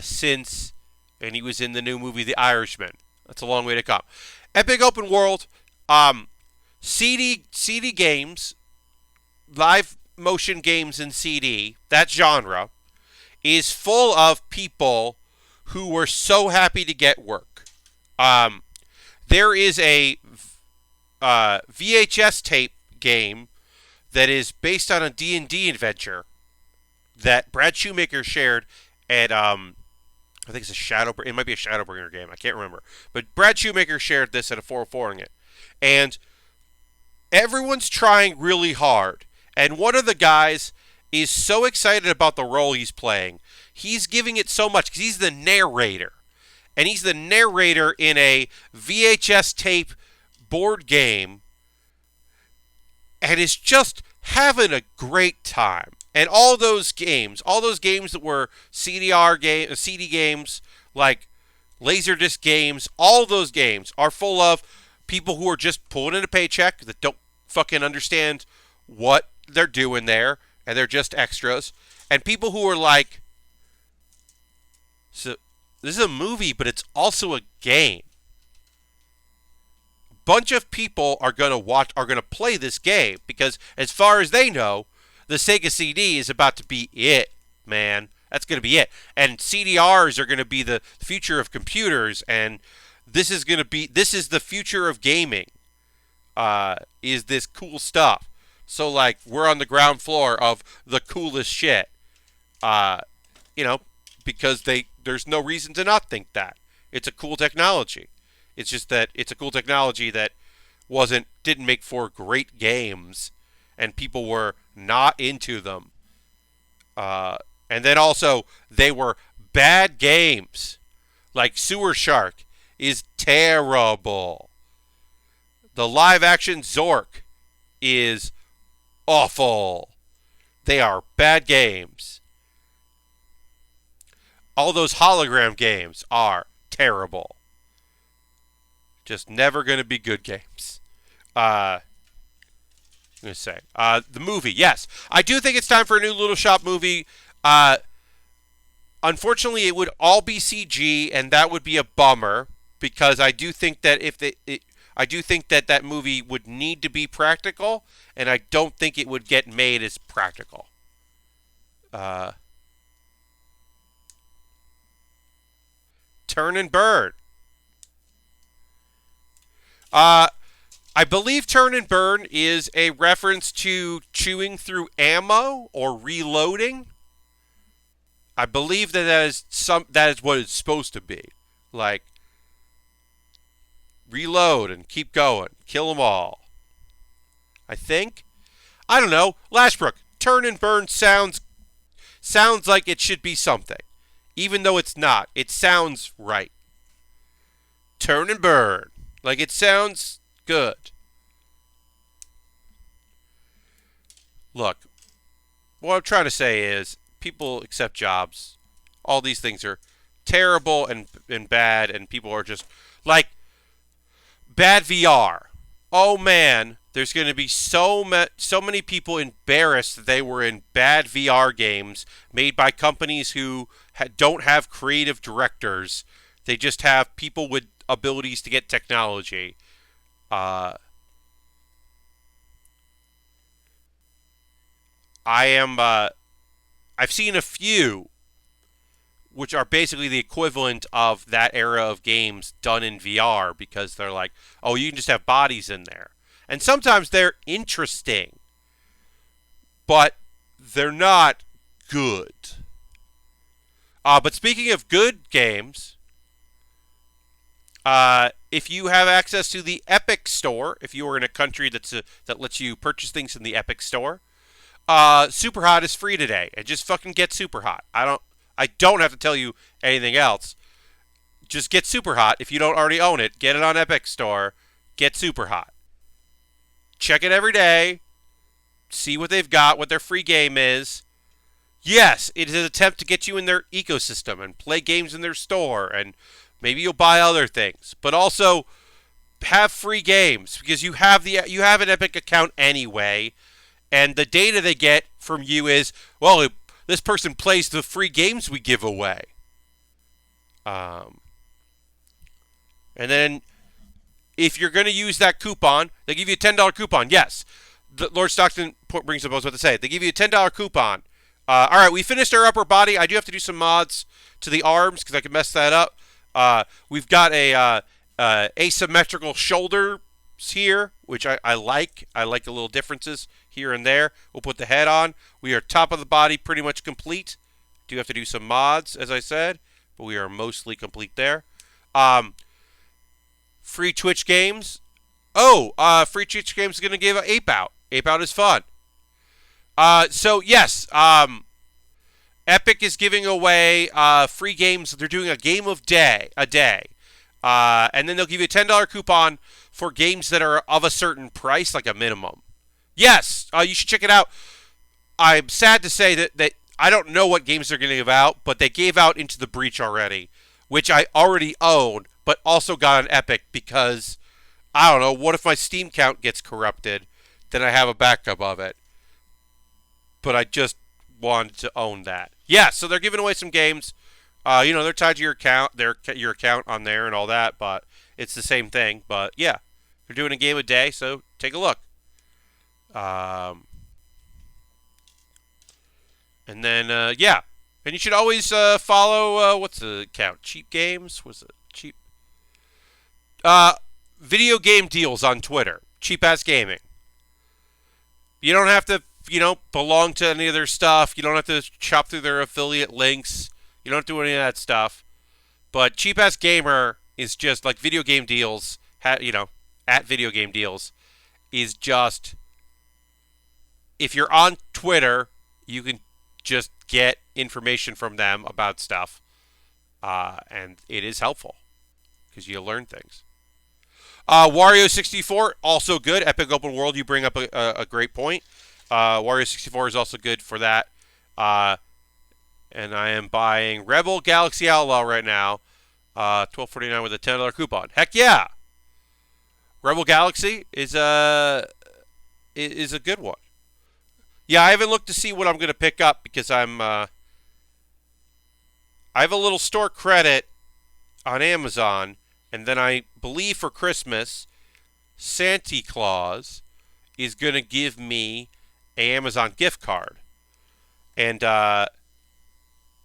Speaker 1: since, and he was in the new movie The Irishman. That's a long way to come. Epic open world, CD games, live motion games in CD, that genre, is full of people who were so happy to get work. There is a VHS tape game that is based on a D&D adventure that Brad Shoemaker shared at, I think it's it might be a Shadowbringer game, I can't remember. But Brad Shoemaker shared this at a 404ing it. And everyone's trying really hard. And one of the guys is so excited about the role he's playing. He's giving it so much because he's the narrator. And he's the narrator in a VHS tape board game. And is just having a great time. And all those games that were CD games, like Laserdisc games, all those games are full of people who are just pulling in a paycheck that don't fucking understand what they're doing there, and they're just extras. And people who are like, so this is a movie, but it's also a game. bunch of people are going to play this game because, as far as they know, the Sega CD is about to be it, man. That's going to be it. And CDRs are going to be the future of computers, and this is the future of gaming. Is this cool stuff? So, like, we're on the ground floor of the coolest shit. Uh, you know, because there's no reason to not think that. It's a cool technology. It's just that it's a cool technology that didn't make for great games, and people were not into them. And then also they were bad games. Like Sewer Shark is terrible. The live action Zork is awful. They are bad games. All those hologram games are terrible. Just never going to be good games. I'm going to say. The movie, yes. I do think it's time for a new Little Shop movie. Unfortunately, it would all be CG, and that would be a bummer, because I do think that that movie would need to be practical, and I don't think it would get made as practical. Turn and Burn. I believe Turn and Burn is a reference to chewing through ammo or reloading. I believe that is what it's supposed to be. Like, reload and keep going. Kill them all. I think. I don't know. Lashbrook, Turn and Burn sounds like it should be something. Even though it's not. It sounds right. Turn and Burn. Like, it sounds good. Look, what I'm trying to say is people accept jobs. All these things are terrible and bad, and people are just like bad VR. Oh man, there's going to be so many people embarrassed that they were in bad VR games made by companies who don't have creative directors. They just have people with abilities to get technology. I've seen a few which are basically the equivalent of that era of games done in VR, because they're like, oh, you can just have bodies in there. And sometimes they're interesting, but they're not good. But speaking of good games, if you have access to the Epic Store, if you are in a country that lets you purchase things in the Epic Store, Superhot is free today. And just fucking get Superhot. I don't have to tell you anything else. Just get Superhot. If you don't already own it, get it on Epic Store. Get Superhot. Check it every day. See what they've got, what their free game is. Yes, it is an attempt to get you in their ecosystem and play games in their store, and maybe you'll buy other things. But also have free games, because you have an Epic account anyway, and the data they get from you is, well, this person plays the free games we give away. And then if you're going to use that coupon, they give you a $10 coupon. Yes. Lord Stockton brings up what I was about to say. They give you a $10 coupon. All right, we finished our upper body. I do have to do some mods to the arms because I can mess that up. We've got a asymmetrical shoulders here, which I like. I like the little differences here and there. We'll put the head on. We are top of the body pretty much complete. Do have to do some mods, as I said, but we are mostly complete there. Free Twitch games. Free Twitch games is going to give Ape Out. Ape Out is fun. So yes, Epic is giving away free games. They're doing a game a day. And then they'll give you a $10 coupon for games that are of a certain price, like a minimum. Yes, you should check it out. I'm sad to say that I don't know what games they're going to give out, but they gave out Into the Breach already, which I already own, but also got on Epic because, I don't know, what if my Steam account gets corrupted? Then I have a backup of it. But I just wanted to own that. Yeah, so they're giving away some games. They're tied to your account, your account on there and all that, but it's the same thing. But yeah, They're doing a game a day, so take a look. Um, and then, yeah. And you should always follow, what's the account? Cheap Games? What's it? Cheap? Uh, Video game deals on Twitter. Cheap Ass Gaming. You don't have to, belong to any of their stuff. You don't have to chop through their affiliate links. You don't do any of that stuff. But Cheap Ass Gamer is just like video game deals, at video game deals, is just, if you're on Twitter, you can just get information from them about stuff. And it is helpful because you learn things. Wario64, also good. Epic Open World, you bring up a great point. Wario64 is also good for that. And I am buying Rebel Galaxy Outlaw right now. $12.49 with a $10 coupon. Heck yeah! Rebel Galaxy is a good one. Yeah, I haven't looked to see what I'm going to pick up because I have a little store credit on Amazon, and then I believe for Christmas, Santa Claus is going to give me an Amazon gift card. And I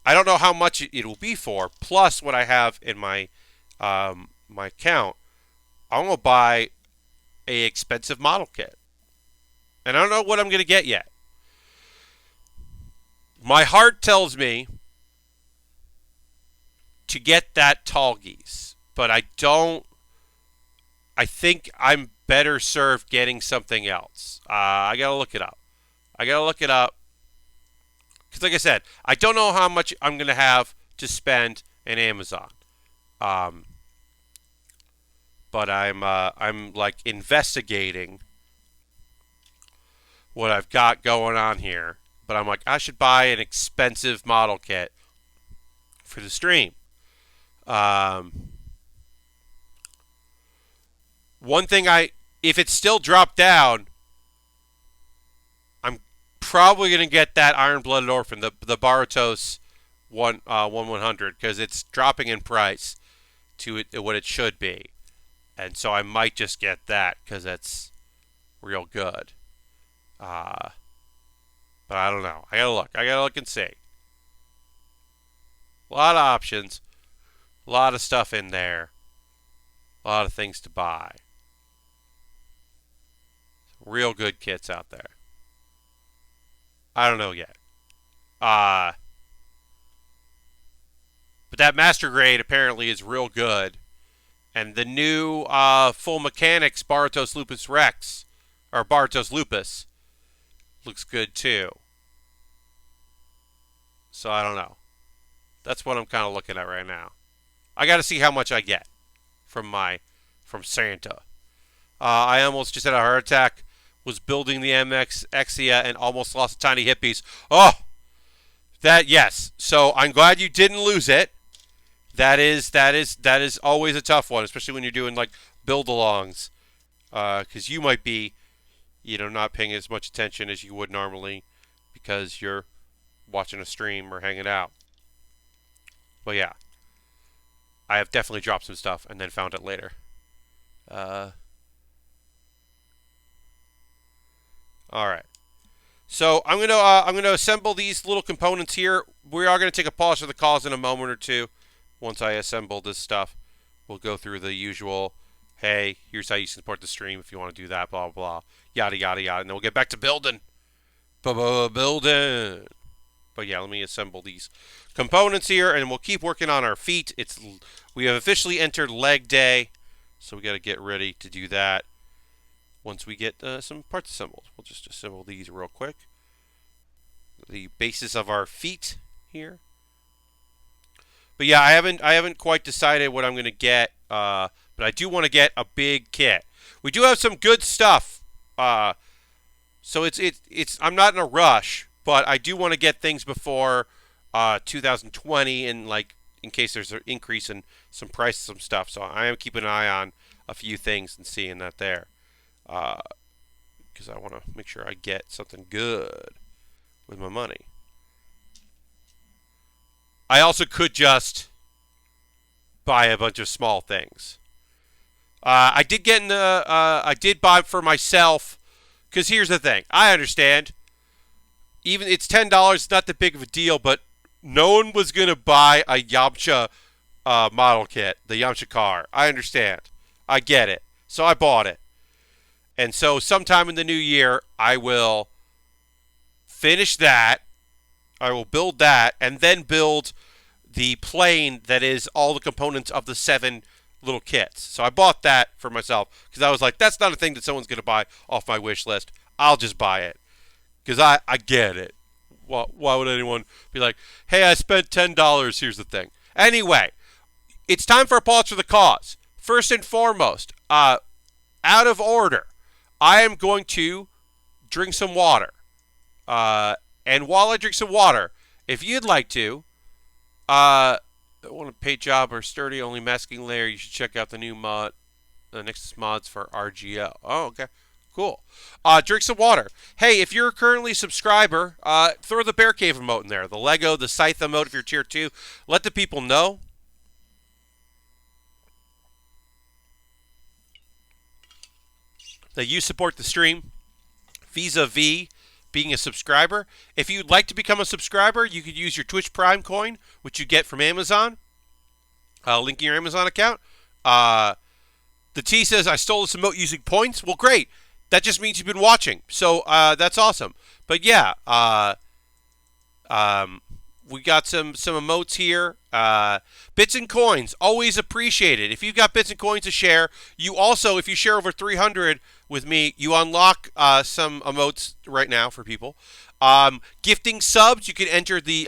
Speaker 1: don't know how much it will be for, plus what I have in my my account. I'm going to buy a expensive model kit. And I don't know what I'm going to get yet. My heart tells me to get that tall geese, but I don't. I think I'm better served getting something else. I gotta look it up. Because, like I said, I don't know how much I'm gonna have to spend in Amazon. But I'm like investigating what I've got going on here. But I'm like, I should buy an expensive model kit for the stream. One thing if it's still dropped down, I'm probably going to get that Iron-Blooded Orphan, the Baratos 1/100, because it's dropping in price to what it should be. And so I might just get that because it's real good. But I don't know. I gotta look and see. A lot of options. A lot of stuff in there. A lot of things to buy. Real good kits out there. I don't know yet. But that Master Grade apparently is real good. And the new Full Mechanics Baratos Lupus Rex, or Baratos Lupus, looks good too. So I don't know. That's what I'm kind of looking at right now. I got to see how much I get from Santa. I almost just had a heart attack. Was building the MX Exia and almost lost a tiny hip piece. Oh, yes. So I'm glad you didn't lose it. That is always a tough one, especially when you're doing like build-alongs, because you might be, not paying as much attention as you would normally, because you're watching a stream or hanging out. But yeah, I have definitely dropped some stuff and then found it later. All right. So I'm gonna assemble these little components here. We are gonna take a pause for the calls in a moment or two. Once I assemble this stuff, we'll go through the usual. Hey, here's how you support the stream if you want to do that. Blah blah blah. Yada yada yada. And then we'll get back to building. Building. But yeah, let me assemble these components here, and we'll keep working on our feet. We have officially entered leg day, so we got to get ready to do that. Once we get some parts assembled, we'll just assemble these real quick. The basis of our feet here. But yeah, I haven't quite decided what I'm going to get, but I do want to get a big kit. We do have some good stuff, so it's I'm not in a rush, but I do want to get things before 2020, and like in case there's an increase in some price of some stuff. So I am keeping an eye on a few things and seeing that there, because I want to make sure I get something good with my money. I also could just buy a bunch of small things. I did get in the. I did buy for myself. Because here's the thing. I understand. Even it's $10. It's not that big of a deal, but no one was gonna buy a Yamcha model kit, the Yamcha car. I understand. I get it. So I bought it. And so sometime in the new year, I will finish that. I will build that, and then build the plane that is all the components of the 7 little kits. So I bought that for myself because I was like, that's not a thing that someone's going to buy off my wish list. I'll just buy it because I get it. Why would anyone be like, hey, I spent $10. Here's the thing. Anyway, it's time for a pause for the cause. First and foremost, out of order, I am going to drink some water. And while I drink some water, if you'd like to, want a paint job or sturdy only masking layer, you should check out the new mod, Nexus mods for RGO. Oh, okay. Cool. Drink some water. Hey, if you're currently a subscriber, throw the Bear Cave emote in there. The Lego, the Scythe emote if you're tier 2. Let the people know. That you support the stream vis-a-vis being a subscriber. If you'd like to become a subscriber, you could use your Twitch Prime coin, which you get from Amazon. Link in your Amazon account. The T says, I stole this emote using points. Well, great. That just means you've been watching. So that's awesome. But yeah, we got some emotes here. Bits and coins, always appreciated. If you've got bits and coins to share, you also, if you share over 300 with me, you unlock some emotes right now for people. Gifting subs, you can enter the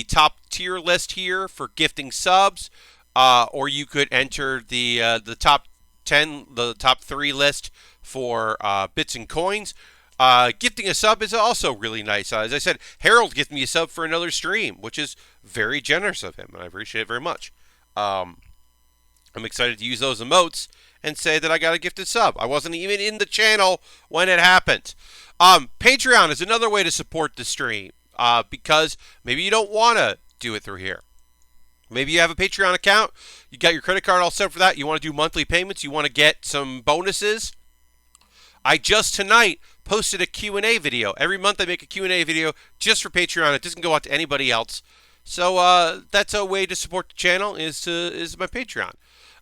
Speaker 1: top tier list here for gifting subs, or you could enter the top 10, the top 3 list for bits and coins. Gifting a sub is also really nice. As I said, Harold gifted me a sub for another stream, which is very generous of him, and I appreciate it very much. I'm excited to use those emotes and say that I got a gifted sub. I wasn't even in the channel when it happened. Patreon is another way to support the stream, because maybe you don't want to do it through here. Maybe you have a Patreon account, you got your credit card all set for that, you want to do monthly payments, you want to get some bonuses. I just tonight posted a Q&A video. Every month I make a Q&A video just for Patreon. It doesn't go out to anybody else. So that's a way to support the channel is my Patreon.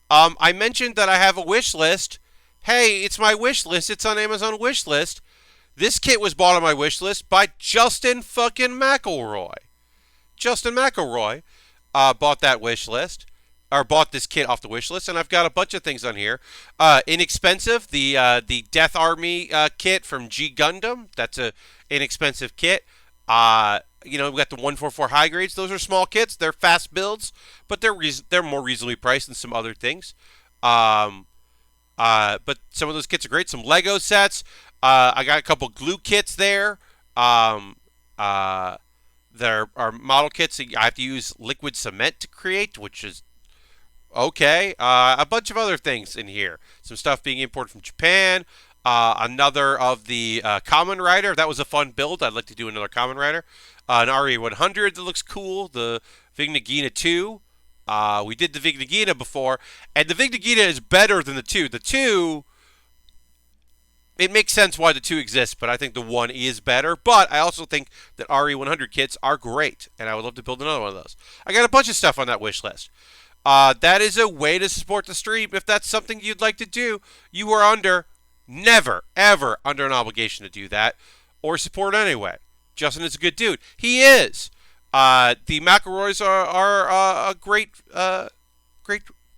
Speaker 1: I mentioned that I have a wish list. Hey, it's my wish list. It's on Amazon wish list. This kit was bought on my wish list by Justin fucking McElroy. Justin McElroy bought that wish list. Or bought this kit off the wish list, and I've got a bunch of things on here. Inexpensive, the Death Army kit from G Gundam. That's a inexpensive kit. We've got the 144 high grades. Those are small kits. They're fast builds, but they're more reasonably priced than some other things. But some of those kits are great. Some Lego sets. I got a couple glue kits there. There are model kits that I have to use liquid cement to create, which is okay. A bunch of other things in here. Some stuff being imported from Japan. Another of the Kamen Rider. That was a fun build. I'd like to do another Kamen Rider. An RE100 that looks cool. The Vignagina 2. We did the Vignagina before. And the Vignagina is better than the 2. The 2, it makes sense why the 2 exists, but I think the 1 is better. But I also think that RE100 kits are great. And I would love to build another one of those. I got a bunch of stuff on that wish list. That is a way to support the stream. If that's something you'd like to do, you are never, ever under an obligation to do that or support anyway. Justin is a good dude. He is. The McElroys are a great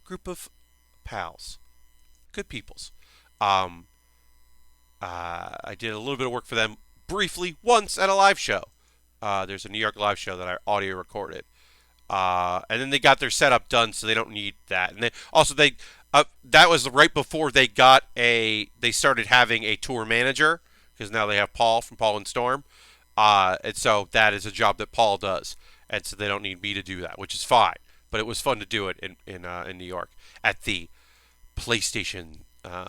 Speaker 1: group of pals. Good peoples. I did a little bit of work for them briefly once at a live show. There's a New York live show that I audio recorded. And then they got their setup done, so they don't need that. And that was right before they started having a tour manager, because now they have Paul from Paul and Storm. And so that is a job that Paul does, and so they don't need me to do that, which is fine. But it was fun to do it in New York at the PlayStation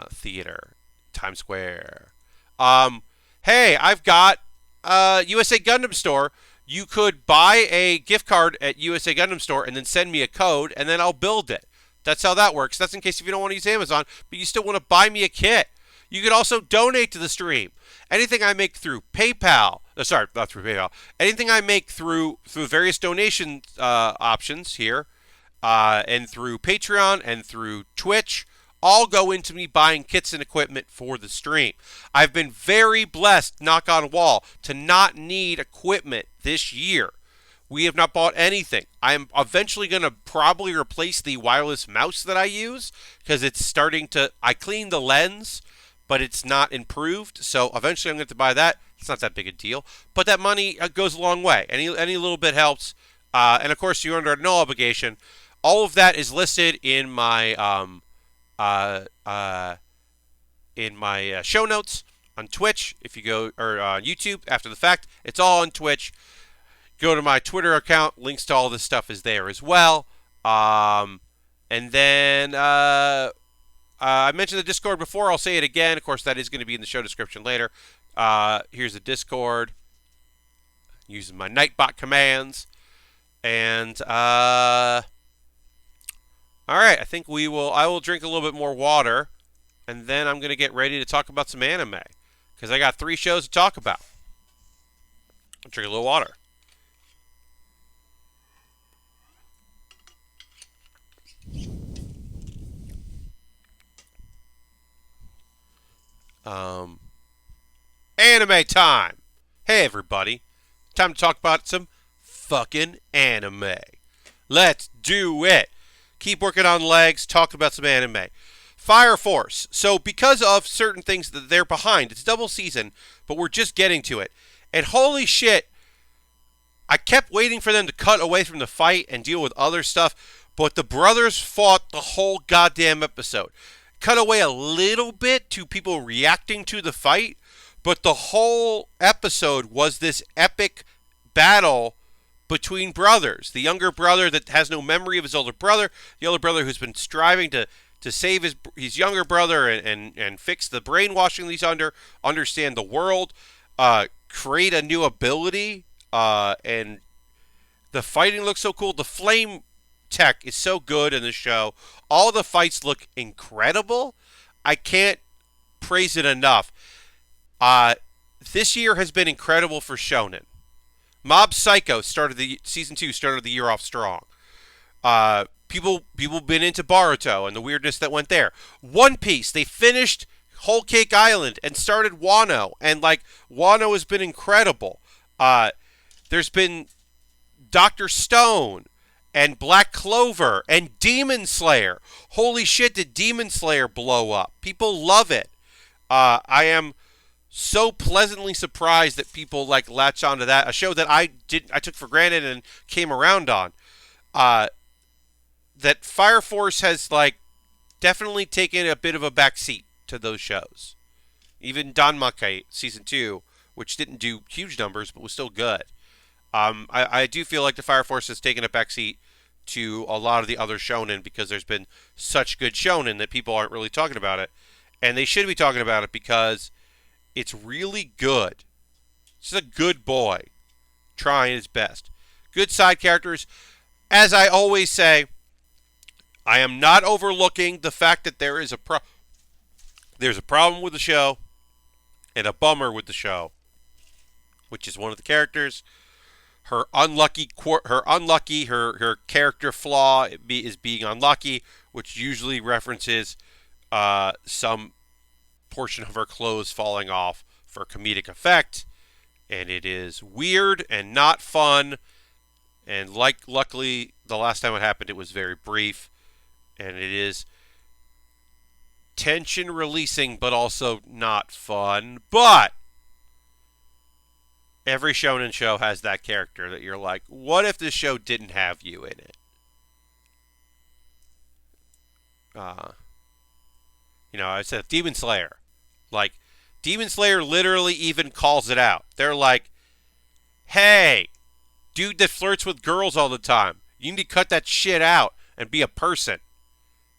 Speaker 1: Theater, Times Square. Hey, I've got USA Gundam Store. You could buy a gift card at USA Gundam Store and then send me a code, and then I'll build it. That's how that works. That's in case if you don't want to use Amazon, but you still want to buy me a kit. You could also donate to the stream. Anything I make through PayPal, sorry, not through PayPal. Anything I make through various donation options here, and through Patreon and through Twitch, all go into me buying kits and equipment for the stream. I've been very blessed, knock on wall, to not need equipment this year. We have not bought anything. I am eventually going to probably replace the wireless mouse that I use because it's starting to. I cleaned the lens, but it's not improved. So eventually I'm going to buy that. It's not that big a deal, but that money goes a long way. Any little bit helps. And of course, you're under no obligation. All of that is listed in my show notes on Twitch. If you go or on YouTube after the fact, it's all on Twitch. Go to my Twitter account. Links to all this stuff is there as well. And then I mentioned the Discord before. I'll say it again. Of course, that is going to be in the show description later. Here's the Discord. Using my Nightbot commands. And all right, I think I will drink a little bit more water, and then I'm going to get ready to talk about some anime because I got 3 shows to talk about. I'll drink a little water. Anime time. Hey everybody, time to talk about some fucking anime. Let's do it. Keep working on legs, talk about some anime. Fire Force. So because of certain things that they're behind, it's double season, but we're just getting to it. And holy shit, I kept waiting for them to cut away from the fight and deal with other stuff, but the brothers fought the whole goddamn episode. Cut away a little bit to people reacting to the fight, but the whole episode was this epic battle between brothers. The younger brother that has no memory of his older brother, the older brother who's been striving to save his younger brother and fix the brainwashing that he's under, understand the world, create a new ability, and the fighting looks so cool. The flame tech is so good in the show. All the fights look incredible. I can't praise it enough. This year has been incredible for shonen. Mob Psycho season 2 started the year off strong. People been into Boruto and the weirdness that went there. One Piece, they finished Whole Cake Island and started Wano, and Wano has been incredible. There's been Dr. Stone and Black Clover and Demon Slayer. Holy shit, did Demon Slayer blow up? People love it. I am so pleasantly surprised that people latch onto that. A show that I took for granted and came around on. That Fire Force has definitely taken a bit of a backseat to those shows. Even Danmakai season 2, which didn't do huge numbers but was still good. I do feel like the Fire Force has taken a backseat to a lot of the other shonen because there's been such good shonen that people aren't really talking about it. And they should be talking about it because it's really good. It's a good boy trying his best. Good side characters. As I always say, I am not overlooking the fact that there's a problem with the show and a bummer with the show, which is one of the characters. Her character flaw is being unlucky, which usually references some portion of her clothes falling off for comedic effect, and it is weird and not fun. And luckily, the last time it happened, it was very brief, and it is tension releasing, but also not fun. But every shonen show has that character that you're like, what if this show didn't have you in it? I said Demon Slayer. Demon Slayer literally even calls it out. They're like, hey, dude that flirts with girls all the time, you need to cut that shit out and be a person.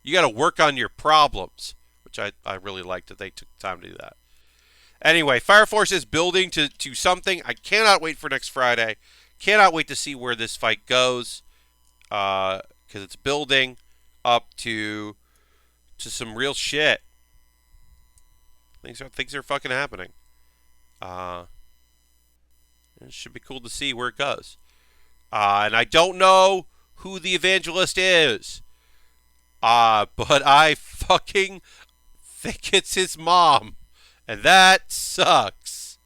Speaker 1: You got to work on your problems, which I really like that they took time to do that. Anyway, Fire Force is building to something. I cannot wait for next Friday. Cannot wait to see where this fight goes because it's building. up to some real shit. Things are fucking happening. Uh, it should be cool to see where it goes. And I don't know who the evangelist is. But I fucking think it's his mom. And that sucks.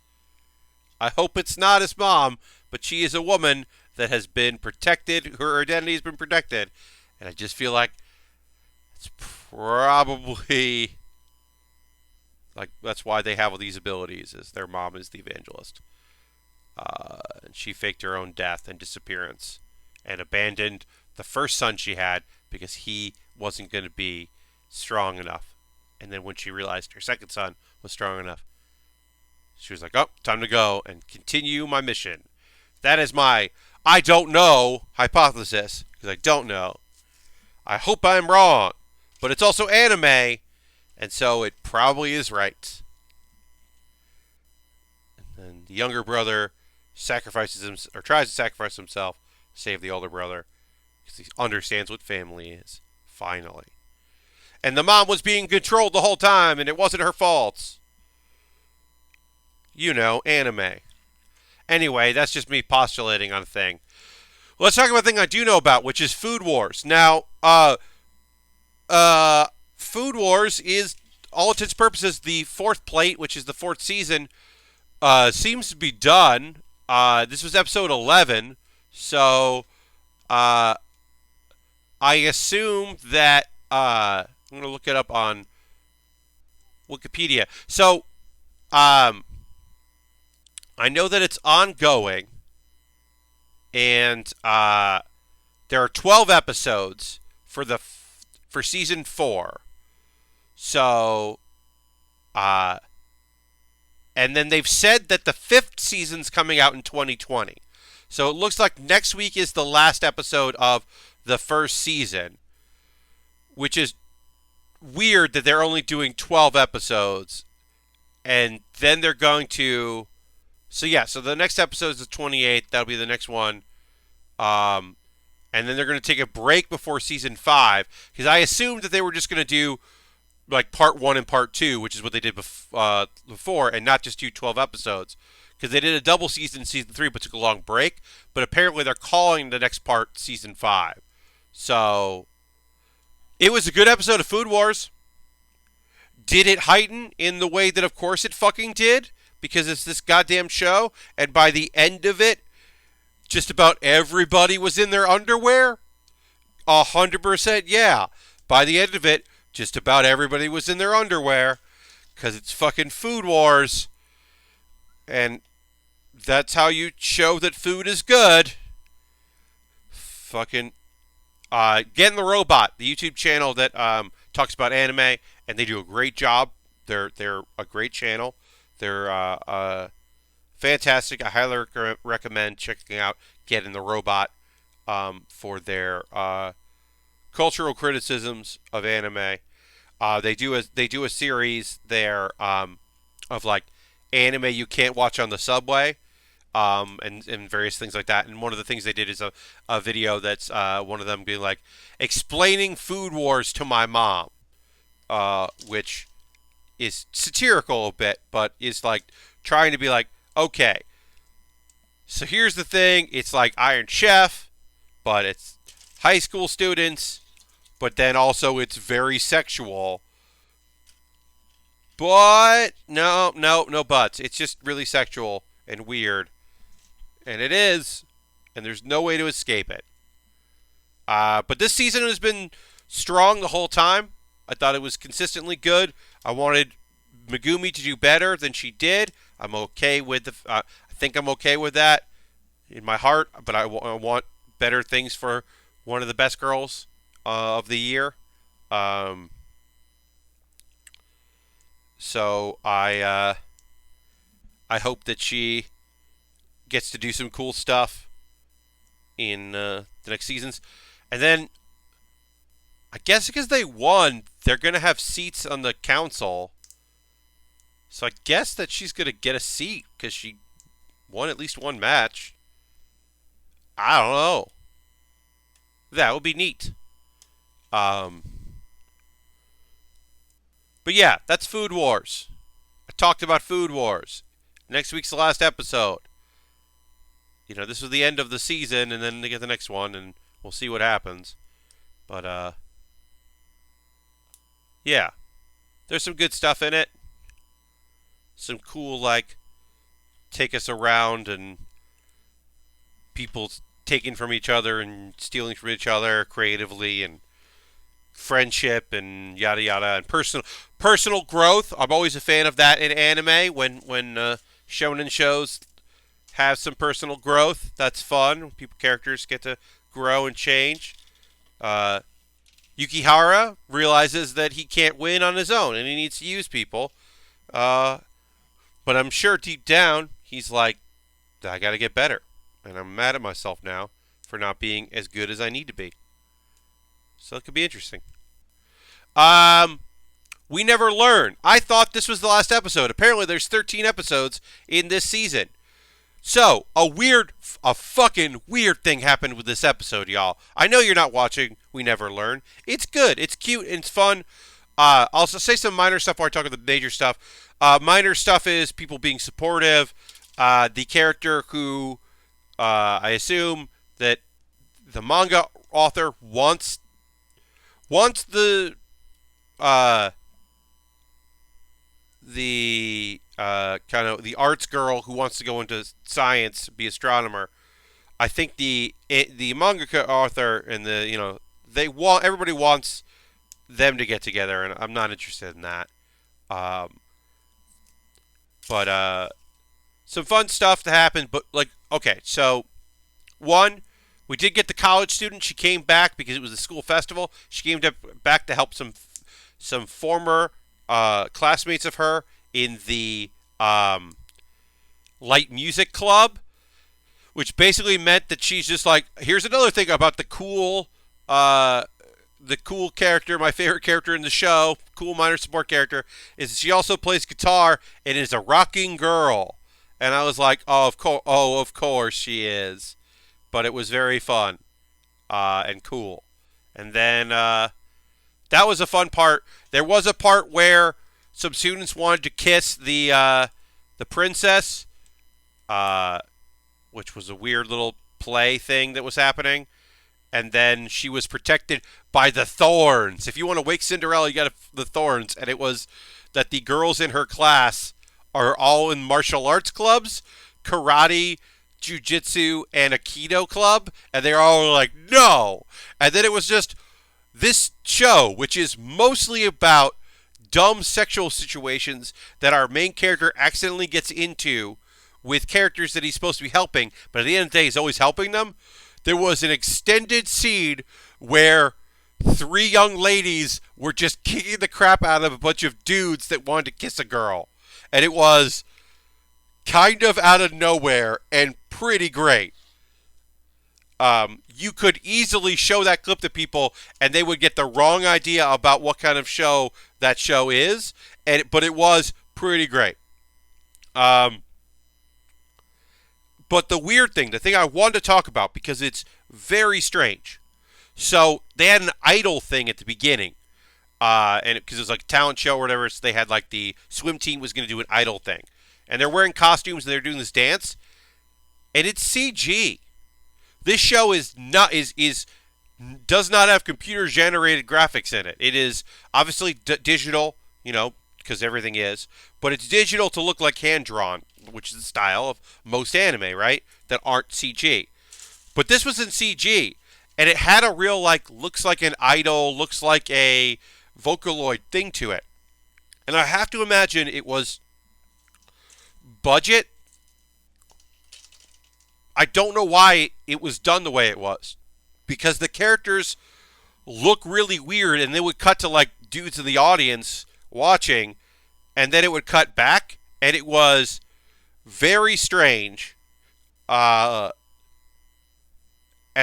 Speaker 1: I hope it's not his mom, but she is a woman that has been protected. Her identity has been protected. And I just feel like it's probably like that's why they have all these abilities, is their mom is the evangelist. And she faked her own death and disappearance and abandoned the first son she had because he wasn't going to be strong enough. And then when she realized her second son was strong enough, she was like, oh, time to go and continue my mission. That is my I don't know hypothesis, because I don't know. I hope I'm wrong, but it's also anime, and so it probably is right. And then the younger brother sacrifices him, or tries to sacrifice himself to save the older brother, because he understands what family is, finally. And the mom was being controlled the whole time, and it wasn't her fault. You know, anime. Anyway, that's just me postulating on a thing. Let's talk about a thing I do know about, which is Food Wars. Now, Food Wars is, all intents and purposes, the fourth plate, which is the fourth season, seems to be done. This was episode 11, so I assume that I'm going to look it up on Wikipedia. So, I know that it's ongoing, and there are 12 episodes for season 4. So, and then they've said that the 5th season's coming out in 2020. So it looks like next week is the last episode of the first season, which is weird that they're only doing 12 episodes, and then they're going to... So the next episode is the 28th. That'll be the next one. And then they're going to take a break before season 5, because I assumed that they were just going to do like part 1 and part 2, which is what they did before, and not just do 12 episodes. Because they did a double season in season 3, but took a long break. But apparently they're calling the next part season 5. So it was a good episode of Food Wars. Did it heighten in the way that of course it fucking did? Because it's this goddamn show, and by the end of it, just about everybody was in their underwear? 100% yeah. By the end of it, just about everybody was in their underwear, because it's fucking Food Wars. And that's how you show that food is good. Fucking Getting the Robot, the YouTube channel that talks about anime, and they do a great job. They're a great channel. They're fantastic. I highly recommend checking out Getting the Robot for their cultural criticisms of anime. They do a series there of like anime you can't watch on the subway, and various things like that. And one of the things they did is a video that's one of them being like explaining Food Wars to my mom, which is satirical a bit, but is like trying to be like, okay, so here's the thing, it's like Iron Chef, but it's high school students, but then also it's very sexual. But no buts. It's just really sexual and weird. And it is. And there's no way to escape it. But this season has been strong the whole time. I thought it was consistently good. I wanted Megumi to do better than she did. I'm okay with I think I'm okay with that in my heart. But I want better things for one of the best girls of the year. So I hope that she gets to do some cool stuff in the next seasons. And then, I guess because they won, they're going to have seats on the council. So I guess that she's going to get a seat because she won at least one match. I don't know. That would be neat. Um, but yeah, that's Food Wars. I talked about Food Wars. Next week's the last episode. This was the end of the season, and then they get the next one, and we'll see what happens. But yeah, there's some good stuff in it. Some cool like take us around and people taking from each other and stealing from each other creatively and friendship and yada yada and personal growth. I'm always a fan of that in anime when shonen shows have some personal growth. That's fun. People characters get to grow and change. Uh, Yukihara realizes that he can't win on his own and he needs to use people. Uh, but I'm sure deep down he's like, I got to get better, and I'm mad at myself now for not being as good as I need to be. So it could be interesting. We never learn. I thought this was the last episode. Apparently, there's 13 episodes in this season. So, a fucking weird thing happened with this episode, y'all. I know you're not watching We Never Learn. It's good. It's cute. And it's fun. I'll also say some minor stuff before I talk about the major stuff. Minor stuff is people being supportive. The character who I assume that the manga author wants the kind of the arts girl who wants to go into science, be astronomer. I think the manga author and everybody wants them to get together, and I'm not interested in that. But some fun stuff to happen. But okay, so one, we did get the college student. She came back because it was a school festival. She came back to help some former classmates of her in the light music club, which basically meant that she's just like, here's another thing about the cool character, my favorite character in the show, cool minor support character, is she also plays guitar and is a rocking girl. And I was like, of course she is. But it was very fun and cool. And then that was a fun part. There was a part where some students wanted to kiss the princess, which was a weird little play thing that was happening. And then she was protected by the thorns. If you want to wake Cinderella, you got the thorns. And it was that the girls in her class are all in martial arts clubs, karate, jiu-jitsu, and aikido club. And they're all like, no. And then it was just this show, which is mostly about dumb sexual situations that our main character accidentally gets into with characters that he's supposed to be helping, but at the end of the day, he's always helping them. There was an extended scene where 3 young ladies were just kicking the crap out of a bunch of dudes that wanted to kiss a girl. And it was kind of out of nowhere and pretty great. You could easily show that clip to people and they would get the wrong idea about what kind of show that show is, but it was pretty great. But the weird thing, the thing I wanted to talk about, because it's very strange. So they had an idol thing at the beginning, and because it was like a talent show or whatever, so they had like the swim team was going to do an idol thing, and they're wearing costumes and they're doing this dance, and it's CG. This show does not have computer generated graphics in it. It is obviously digital, because everything is, but it's digital to look like hand drawn, which is the style of most anime, right? That aren't CG. But this was in CG, and it had a real looks like an idol, looks like a Vocaloid thing to it. And I have to imagine it was budget. I don't know why it was done the way it was, because the characters look really weird, and they would cut to dudes in the audience watching, and then it would cut back, and it was very strange. And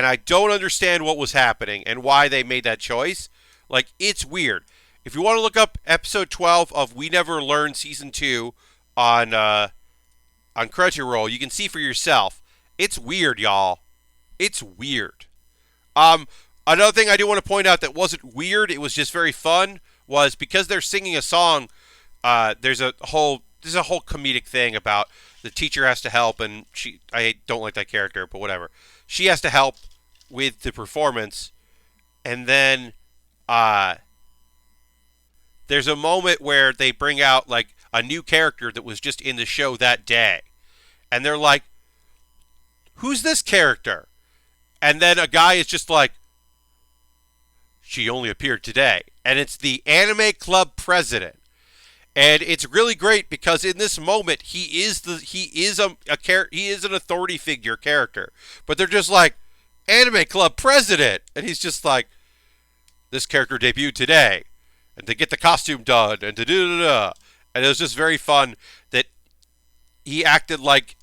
Speaker 1: I don't understand what was happening and why they made that choice. It's weird. If you want to look up episode 12 of We Never Learn season 2 on Crunchyroll, you can see for yourself. It's weird, y'all. It's weird. Another thing I do want to point out that wasn't weird, it was just very fun, was because they're singing a song. There's a whole comedic thing about the teacher has to help, and I don't like that character, but whatever. She has to help with the performance, and then uh, there's a moment where they bring out like a new character that was just in the show that day, and they're like, "Who's this character?" And then a guy is just like, "She only appeared today," and it's the anime club president. And it's really great because in this moment he is an authority figure character, but they're just like, anime club president, and he's just like, this character debuted today, and to get the costume done, and to do da da, and it was just very fun that he acted like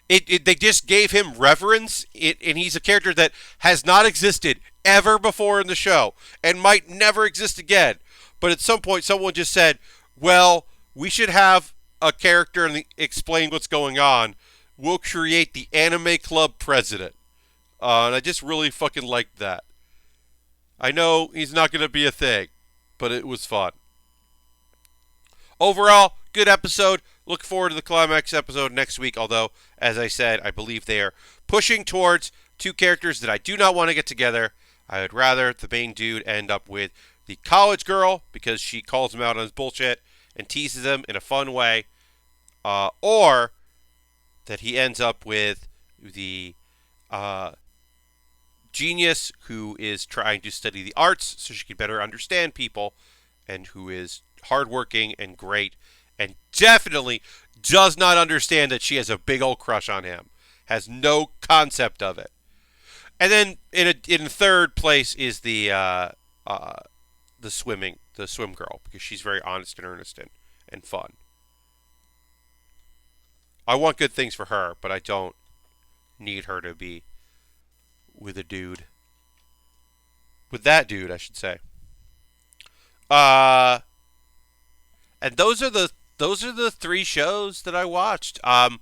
Speaker 1: they just gave him reverence, and he's a character that has not existed ever before in the show and might never exist again. But at some point, someone just said, well, we should have a character and explain what's going on. We'll create the anime club president. And I just really fucking liked that. I know he's not going to be a thing, but it was fun. Overall, good episode. Look forward to the climax episode next week, although, as I said, I believe they are pushing towards two characters that I do not want to get together. I would rather the main dude end up with the college girl because she calls him out on his bullshit and teases him in a fun way, or that he ends up with the genius who is trying to study the arts so she can better understand people, and who is hardworking and great, and definitely does not understand that she has a big old crush on him. Has no concept of it. And then in third place is the swim girl, because she's very honest and earnest and fun. I want good things for her, but I don't need her to be with a dude. With that dude, I should say. And those are the three shows that I watched. I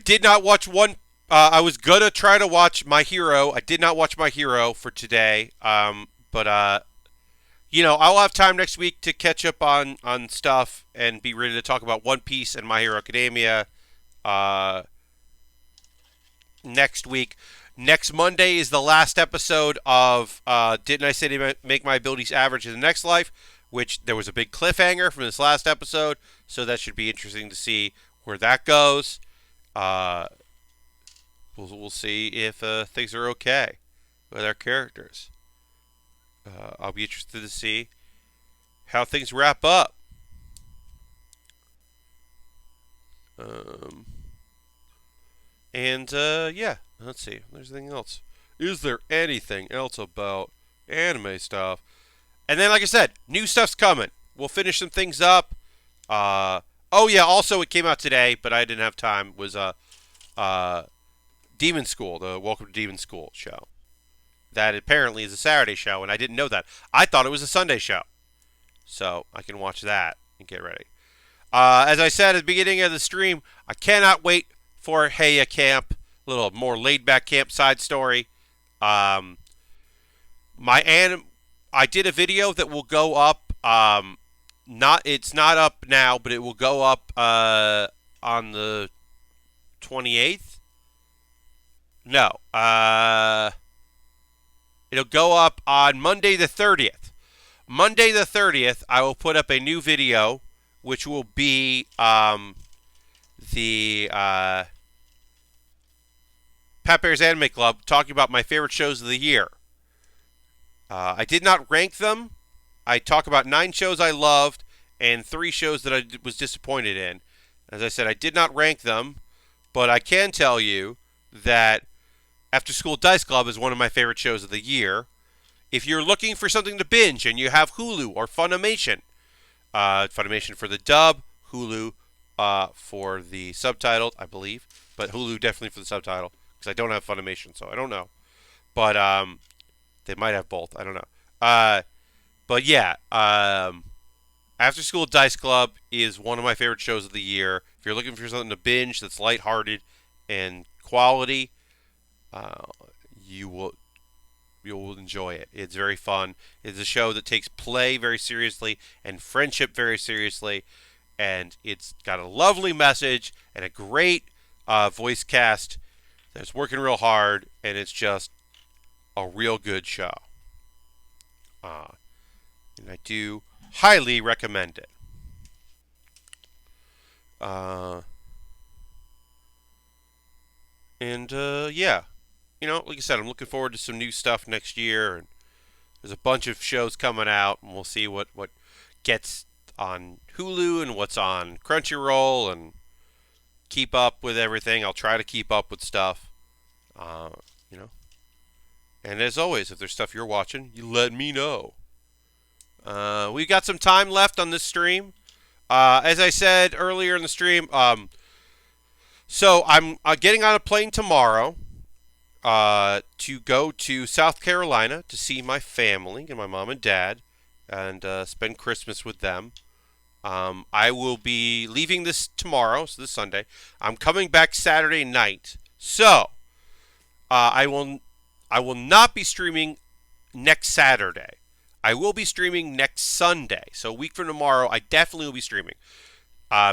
Speaker 1: did not watch one. I was gonna try to watch My Hero. I did not watch My Hero for today. But I'll have time next week to catch up on stuff and be ready to talk about One Piece and My Hero Academia next week. Next Monday is the last episode of Didn't I Say to Make My Abilities Average in the Next Life, which there was a big cliffhanger from this last episode, so that should be interesting to see where that goes. We'll see if things are okay with our characters. I'll be interested to see how things wrap up. Yeah, let's see. There's anything else. Is there anything else about anime stuff? And then, like I said, new stuff's coming. We'll finish some things up. Also it came out today, but I didn't have time, was Demon School, the Welcome to Demon School show. That apparently is a Saturday show, and I didn't know that. I thought it was a Sunday show. So I can watch that and get ready. As I said at the beginning of the stream, I cannot wait for Heya Camp, a little more laid-back campside story. I did a video that will go up. It's not up now, but it will go up on the 28th. No, it'll go up on Monday the 30th. Monday the 30th, I will put up a new video, which will be the Pat Bear's Anime Club, talking about my favorite shows of the year. I did not rank them. I talk about 9 shows I loved and 3 shows that I was disappointed in. As I said, I did not rank them, but I can tell you that After School Dice Club is one of my favorite shows of the year. If you're looking for something to binge and you have Hulu or Funimation, Funimation for the dub, Hulu for the subtitled, I believe, but Hulu definitely for the subtitle, because I don't have Funimation, so I don't know. But they might have both. I don't know. But yeah, After School Dice Club is one of my favorite shows of the year. If you're looking for something to binge that's lighthearted and quality, you'll you'll enjoy it. It's very fun. It's a show that takes play very seriously and friendship very seriously, and it's got a lovely message and a great voice cast that's working real hard, and it's just a real good show. Uh, and I do highly recommend it. Uh, yeah, like I said, I'm looking forward to some new stuff next year, and there's a bunch of shows coming out, and we'll see what gets on Hulu and what's on Crunchyroll, and keep up with everything. I'll try to keep up with stuff, uh, you know. And as always, if there's stuff you're watching, you let me know. We've got some time left on this stream. As I said earlier in the stream, so I'm getting on a plane tomorrow to go to South Carolina to see my family and my mom and dad and spend Christmas with them. I will be leaving this tomorrow, so this Sunday. I'm coming back Saturday night. So I will not be streaming next Saturday. I will be streaming next Sunday. So a week from tomorrow, I definitely will be streaming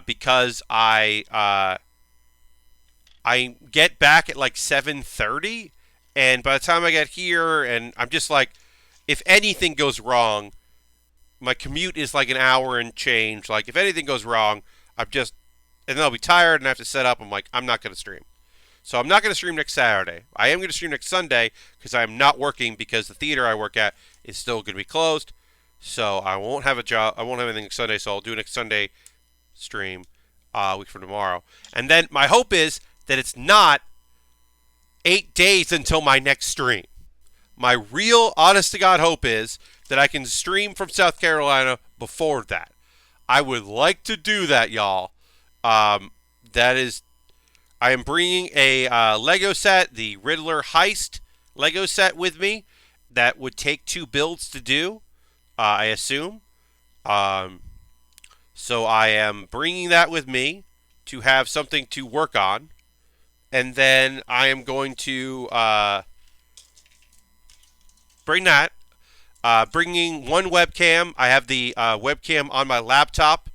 Speaker 1: because I get back at like 7:30, and by the time I get here, and I'm just like, if anything goes wrong, my commute is like an hour and change. Like, if anything goes wrong, and then I'll be tired and I have to set up. I'm like, I'm not going to stream. So I'm not going to stream next Saturday. I am going to stream next Sunday because I'm not working because the theater I work at is still going to be closed. So I won't have a job. I won't have anything next Sunday. So I'll do next Sunday stream a week from tomorrow. And then my hope is that it's not 8 days until my next stream. My real, honest-to-God hope is that I can stream from South Carolina before that. I would like to do that, y'all. I am bringing a Lego set, the Riddler Heist Lego set with me. That would take 2 builds to do, I assume. So I am bringing that with me to have something to work on. And then I am going to bring that. Bringing one webcam. I have the webcam on my laptop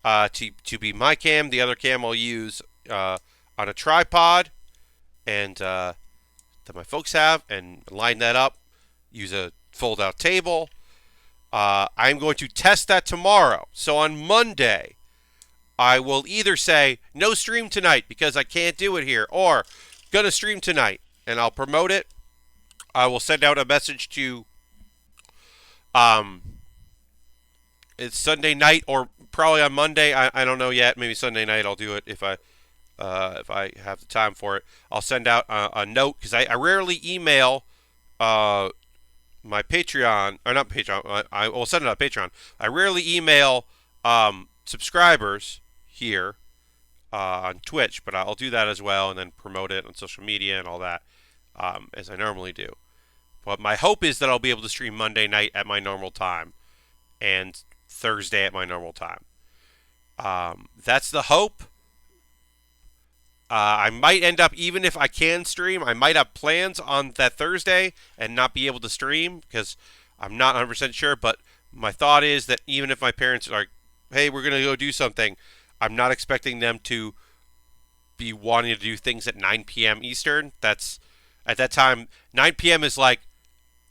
Speaker 1: to be my cam. The other cam I'll use on a tripod and that my folks have, and line that up. Use a fold-out table. I'm going to test that tomorrow. So on Monday, I will either say no stream tonight because I can't do it here, or gonna stream tonight, and I'll promote it. I will send out a message to it's Sunday night or probably on Monday. I don't know yet. Maybe Sunday night I'll do it if I have the time for it. I'll send out a note because I rarely email my Patreon, or not Patreon. I will send it on Patreon. I rarely email subscribers here on Twitch, but I'll do that as well, and then promote it on social media and all that as I normally do. But my hope is that I'll be able to stream Monday night at my normal time and Thursday at my normal time. That's the hope. I might end up, even if I can stream, I might have plans on that Thursday and not be able to stream because I'm not 100% sure. But my thought is that even if my parents are like, hey, we're going to go do something, I'm not expecting them to be wanting to do things at 9 p.m. Eastern. That's, at that time, 9 p.m. is like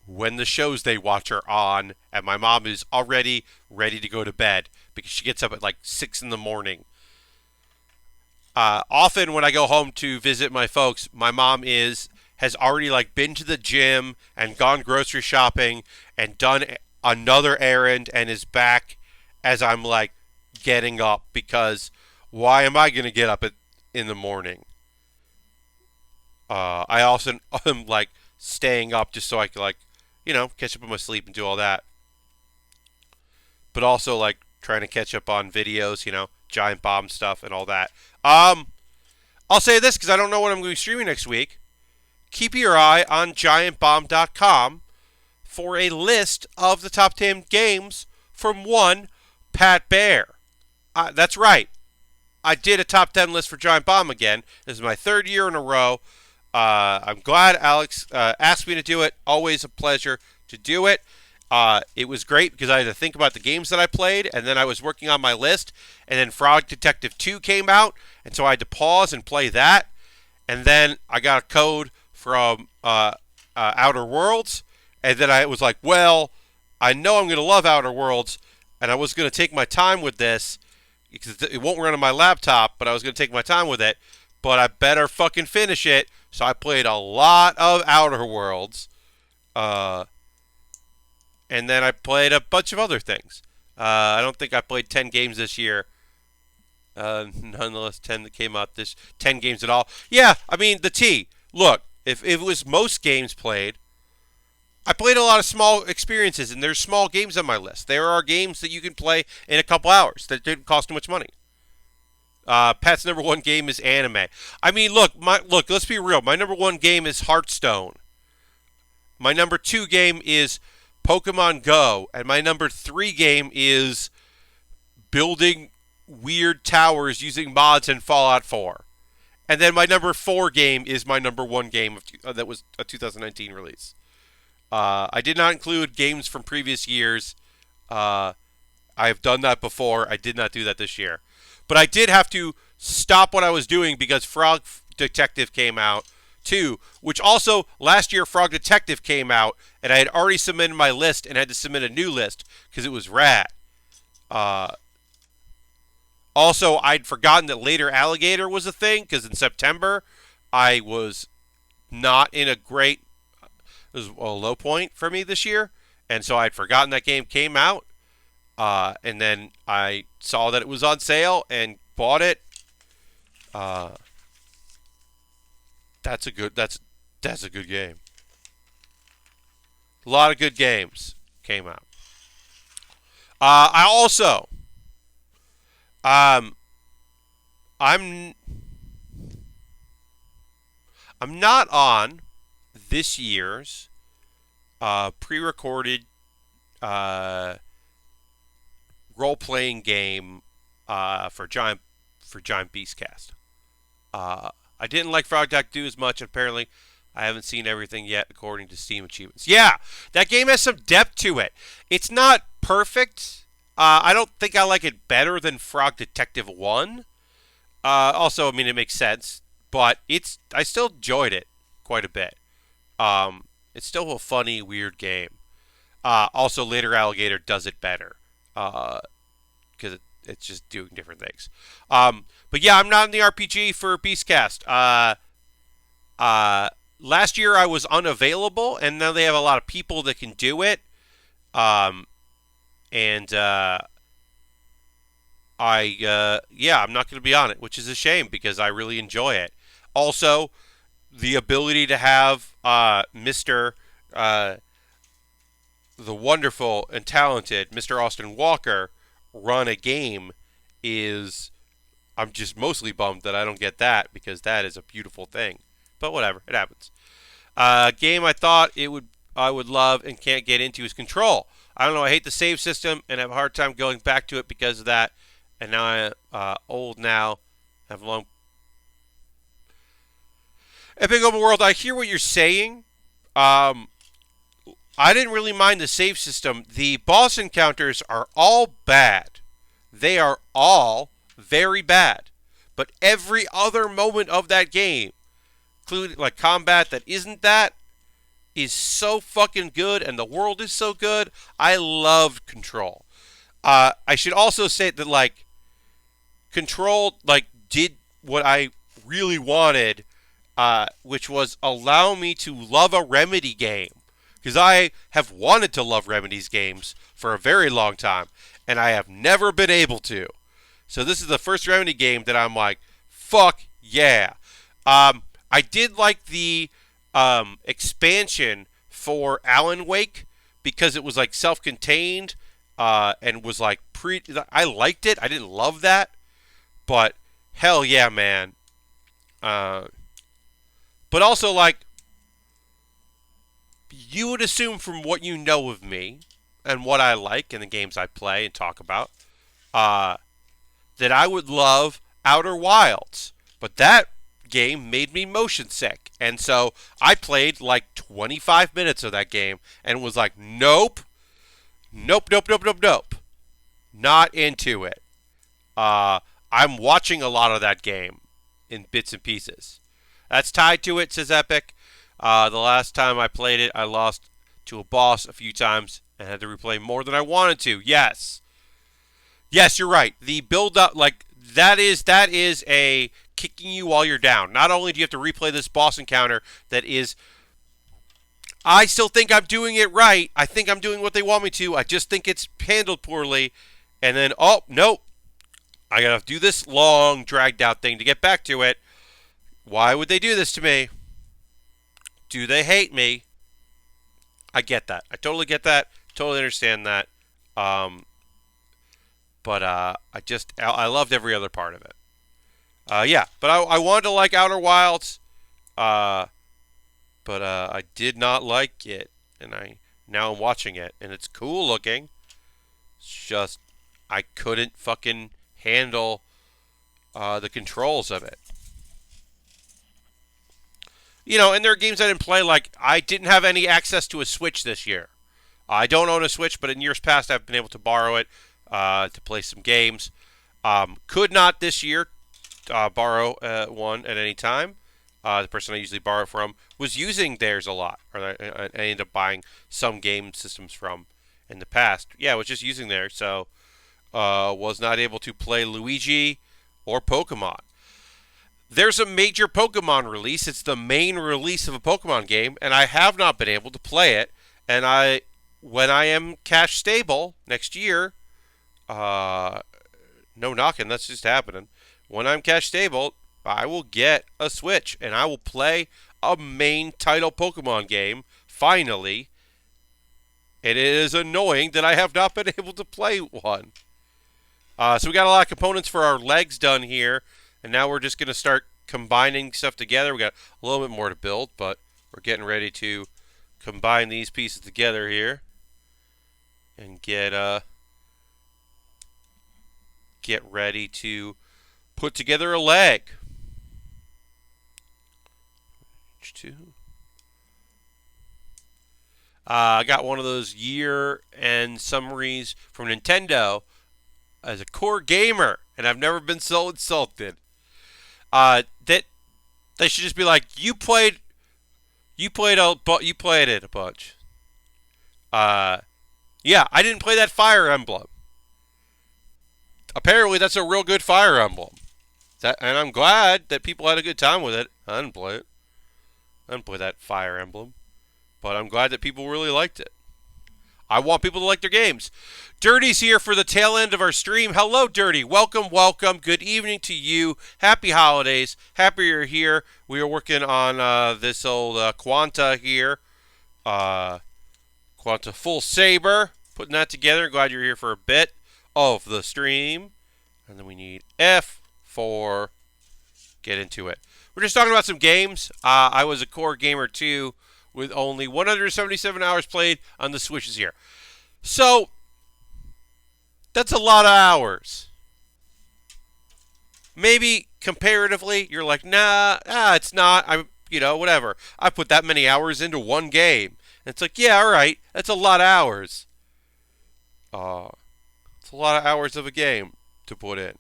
Speaker 1: when the shows they watch are on, and my mom is already ready to go to bed because she gets up at like 6 in the morning. Often when I go home to visit my folks, my mom has already like been to the gym and gone grocery shopping and done another errand and is back as I'm like getting up, because why am I going to get up in the morning? I also am like staying up just so I can like, catch up on my sleep and do all that. But also like trying to catch up on videos, Giant Bomb stuff and all that. I'll say this because I don't know what I'm going to be streaming next week. Keep your eye on giantbomb.com for a list of the top 10 games from one Pat Baer. That's right. I did a top 10 list for Giant Bomb again. This is my 3rd year in a row. I'm glad Alex asked me to do it. Always a pleasure to do it. It was great because I had to think about the games that I played, and then I was working on my list, and then Frog Detective 2 came out, and so I had to pause and play that, and then I got a code from Outer Worlds, and then I was like, well, I know I'm going to love Outer Worlds, and I was going to take my time with this, because it won't run on my laptop, but I was going to take my time with it, but I better fucking finish it, so I played a lot of Outer Worlds, and then I played a bunch of other things. I don't think I played 10 games this year. Nonetheless, 10 that came out 10 games at all. Yeah, I mean, the T. Look, if it was most games played, I played a lot of small experiences, and there's small games on my list. There are games that you can play in a couple hours that didn't cost too much money. Pat's number one game is anime. I mean, look, let's be real. My number one game is Hearthstone. My number two game is Pokemon Go, and my number three game is building weird towers using mods in Fallout 4. And then my number four game is my number one game that was a 2019 release. I did not include games from previous years. I have done that before. I did not do that this year. But I did have to stop what I was doing because Frog Detective came out too, which also last year Frog Detective came out, and I had already submitted my list and had to submit a new list because it was rad. Also, I'd forgotten that Later Alligator was a thing because in September I was not in a great, it was a low point for me this year, and so I'd forgotten that game came out, and then I saw that it was on sale and bought it. That's a good game. A lot of good games came out. I also, I'm not on this year's pre-recorded role-playing game for Giant Beastcast. I didn't like Frog Deck 2 as much. Apparently, I haven't seen everything yet according to Steam achievements. Yeah, that game has some depth to it. It's not perfect. I don't think I like it better than Frog Detective 1. Also, I mean, it makes sense, but I still enjoyed it quite a bit. It's still a funny, weird game. Also, Later Alligator does it better because it's just doing different things. But yeah, I'm not in the RPG for Beastcast. Last year I was unavailable, and now they have a lot of people that can do it. I'm not going to be on it, which is a shame because I really enjoy it. Also, the ability to have Mr. The wonderful and talented Mr. Austin Walker run a game is, I'm just mostly bummed that I don't get that because that is a beautiful thing. But whatever, it happens. Game I thought I would love and can't get into is Control. I don't know, I hate the save system and have a hard time going back to it because of that. And now I'm old now, have long. Epic Open World, I hear what you're saying. I didn't really mind the save system. The boss encounters are all bad. They are all very bad. But every other moment of that game, including like combat that isn't that, is so fucking good, and the world is so good. I loved Control. I should also say that like Control did what I really wanted, which was allow me to love a Remedy game. Because I have wanted to love Remedy's games for a very long time, and I have never been able to. So this is the first Remedy game that I'm like, fuck yeah. I did like the expansion for Alan Wake because it was like self-contained and was like I liked it. I didn't love that, but hell yeah, man. But also like, you would assume from what you know of me and what I like in the games I play and talk about, that I would love Outer Wilds. But that game made me motion sick. And so I played like 25 minutes of that game and was like, nope, nope, nope, nope, nope, nope. Not into it. I'm watching a lot of that game in bits and pieces. That's tied to it, says Epic. The last time I played it, I lost to a boss a few times and had to replay more than I wanted to. Yes. Yes, you're right. The build up, like, that is a kicking you while you're down. Not only do you have to replay this boss encounter that is, I still think I'm doing it right. I think I'm doing what they want me to. I just think it's handled poorly. And then, oh, nope. I gotta do this long, dragged out thing to get back to it. Why would they do this to me? Do they hate me? I get that. I totally get that. Totally understand that. But I loved every other part of it. Yeah, but I wanted to like Outer Wilds, but I did not like it, and now I'm watching it, and it's cool looking. It's just I couldn't fucking handle the controls of it. You know, and there are games I didn't play. Like I didn't have any access to a Switch this year. I don't own a Switch, but in years past I've been able to borrow it to play some games. Could not this year borrow one at any time. The person I usually borrow from was using theirs a lot, or I ended up buying some game systems from in the past. Yeah, I was just using theirs, so was not able to play Luigi or Pokemon. There's a major Pokemon release. It's the main release of a Pokemon game, and I have not been able to play it. And when I am cash stable next year, no knocking, that's just happening. When I'm cash stable, I will get a Switch, and I will play a main title Pokemon game, finally. And it is annoying that I have not been able to play one. So we got a lot of components for our legs done here, and now we're just going to start combining stuff together. We got a little bit more to build, but we're getting ready to combine these pieces together here and get ready to put together a leg. I got one of those year-end summaries from Nintendo as a core gamer, and I've never been so insulted. That they should just be like, you played it a bunch. Yeah, I didn't play that Fire Emblem. Apparently, that's a real good Fire Emblem. And I'm glad that people had a good time with it. I didn't play it. I didn't play that Fire Emblem. But I'm glad that people really liked it. I want people to like their games. Dirty's here for the tail end of our stream. Hello, Dirty. Welcome, welcome. Good evening to you. Happy holidays. Happy you're here. We are working on this old Quanta here. Quanta Full Saber. Putting that together. Glad you're here for a bit of the stream. And then we need F for get into it. We're just talking about some games. I was a core gamer too, with only 177 hours played on the Switch this year. So, that's a lot of hours. Maybe comparatively, you're like, it's not. Whatever. I put that many hours into one game. And it's like, yeah, all right. That's a lot of hours. It's a lot of hours of a game to put in.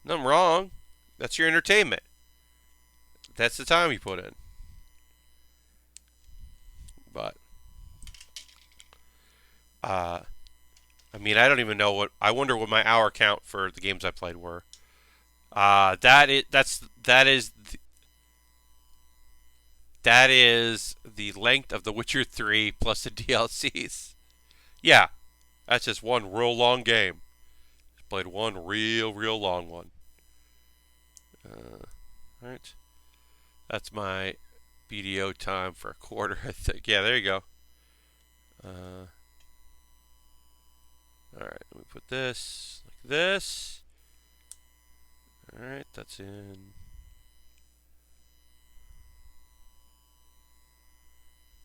Speaker 1: Nothing wrong. That's your entertainment. That's the time you put in. But, I don't even know I wonder what my hour count for the games I played were. That is the length of The Witcher 3 plus the DLCs. Yeah, that's just one real long game. Played one real long one. Alright. That's my BDO time for a quarter, I think. Yeah, there you go. Alright, let me put this like this. Alright, that's in.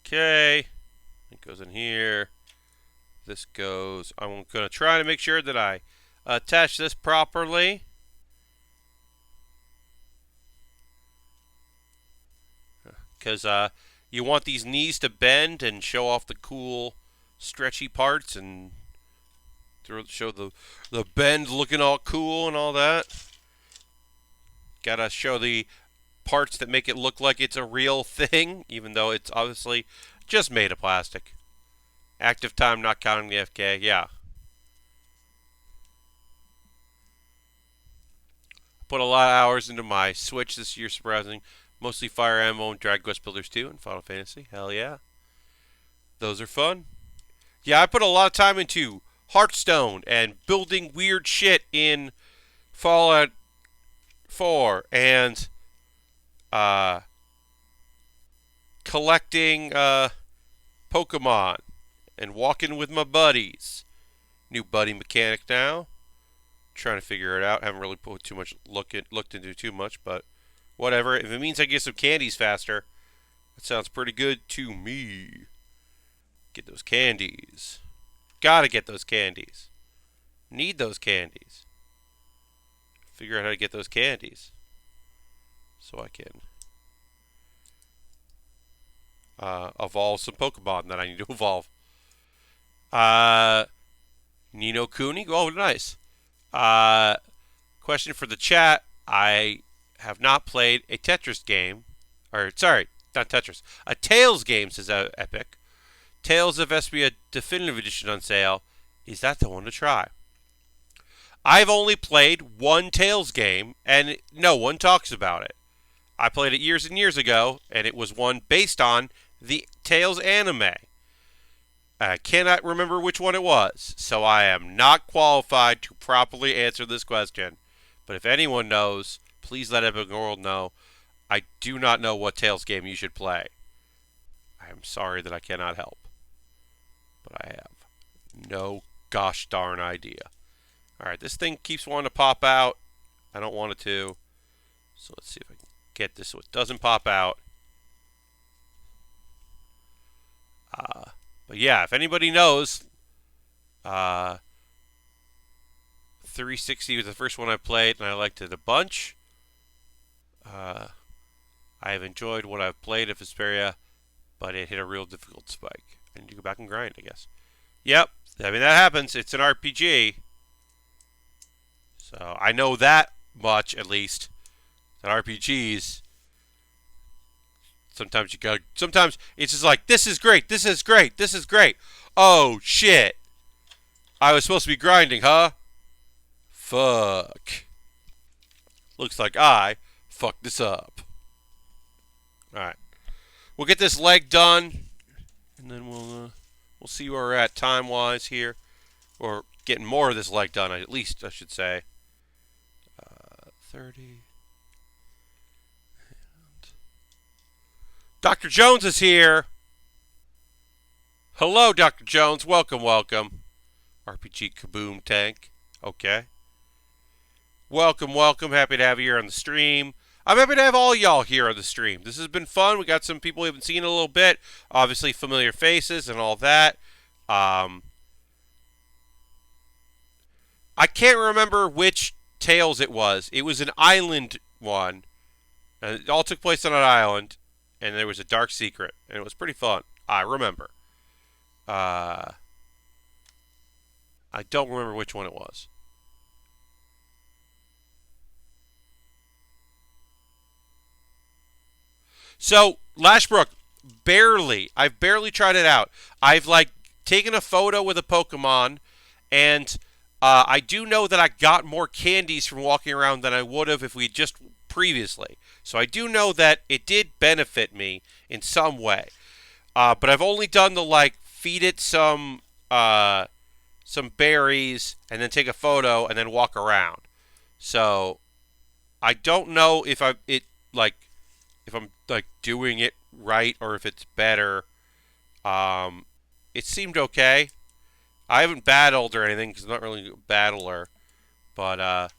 Speaker 1: Okay. It goes in here. This goes. I'm going to try to make sure that I attach this properly. because you want these knees to bend and show off the cool, stretchy parts and show the bend looking all cool and all that. Gotta show the parts that make it look like it's a real thing, even though it's obviously just made of plastic. Active time not counting the FK, yeah. Put a lot of hours into my Switch this year, surprising. Mostly Fire Emblem, Dragon Quest Builders 2, and Final Fantasy. Hell yeah. Those are fun. Yeah, I put a lot of time into Hearthstone and building weird shit in Fallout 4 and collecting Pokemon and walking with my buddies. New buddy mechanic now. Trying to figure it out. Haven't really put too much looked into too much, but whatever. If it means I get some candies faster, that sounds pretty good to me. Get those candies. Gotta get those candies. Need those candies. Figure out how to get those candies. So I can evolve some Pokemon that I need to evolve. Nino Cooney? Oh, nice. Question for the chat. I have not played a Tetris game. Or, sorry, not Tetris. A Tales game, says Epic. Tales of Vesperia Definitive Edition on sale. Is that the one to try? I've only played one Tales game, and no one talks about it. I played it years and years ago, and it was one based on the Tales anime. I cannot remember which one it was, so I am not qualified to properly answer this question. But if anyone knows, please let Epic World know. I do not know what Tales game you should play. I am sorry that I cannot help. But I have no gosh darn idea. Alright, this thing keeps wanting to pop out. I don't want it to. So let's see if I can get this so it doesn't pop out. But yeah, if anybody knows, 360 was the first one I played, and I liked it a bunch. I have enjoyed what I've played of Vesperia, but it hit a real difficult spike. I need to go back and grind, I guess. Yep, I mean, that happens. It's an RPG. So I know that much, at least. That RPGs, sometimes it's just like, this is great, this is great, this is great. Oh, shit. I was supposed to be grinding, huh? Fuck. Looks like I fucked this up. Alright. We'll get this leg done, and then we'll see where we're at time-wise here. Or getting more of this leg done, at least, I should say. 30. Dr. Jones is here. Hello, Dr. Jones. Welcome, welcome. RPG Kaboom Tank. Okay. Welcome, welcome. Happy to have you here on the stream. I'm happy to have all y'all here on the stream. This has been fun. We got some people we haven't seen in a little bit. Obviously, familiar faces and all that. I can't remember which Tales it was. It was an island one. And it all took place on an island. And there was a dark secret. And it was pretty fun. I remember. I don't remember which one it was. So, Lashbrook, I've barely tried it out. I've, taken a photo with a Pokemon, and I do know that I got more candies from walking around than I would have if we just previously. So I do know that it did benefit me in some way. But I've only done the, feed it some berries, and then take a photo, and then walk around. So, I don't know if I'm doing it right or if it's better. It seemed okay. I haven't battled or anything because I'm not really a battler. But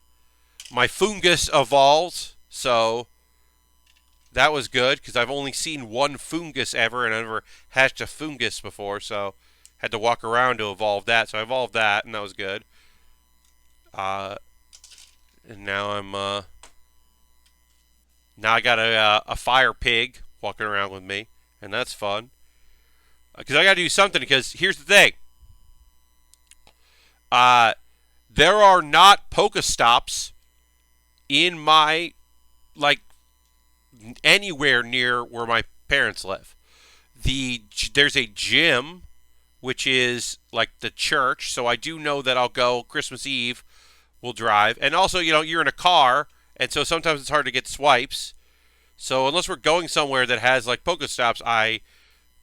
Speaker 1: my fungus evolved, so that was good because I've only seen one fungus ever, and I've never hatched a fungus before, so had to walk around to evolve that. So I evolved that, and that was good. And now I got a fire pig, walking around with me, and that's fun. Because I got to do something. Because here's the thing: uh, there are not Pokestops in my like anywhere near where my parents live. There's a gym, which is like the church, so I do know that I'll go Christmas Eve. We'll drive, and also you're in a car, and so sometimes it's hard to get swipes. So unless we're going somewhere that has like Pokestops, I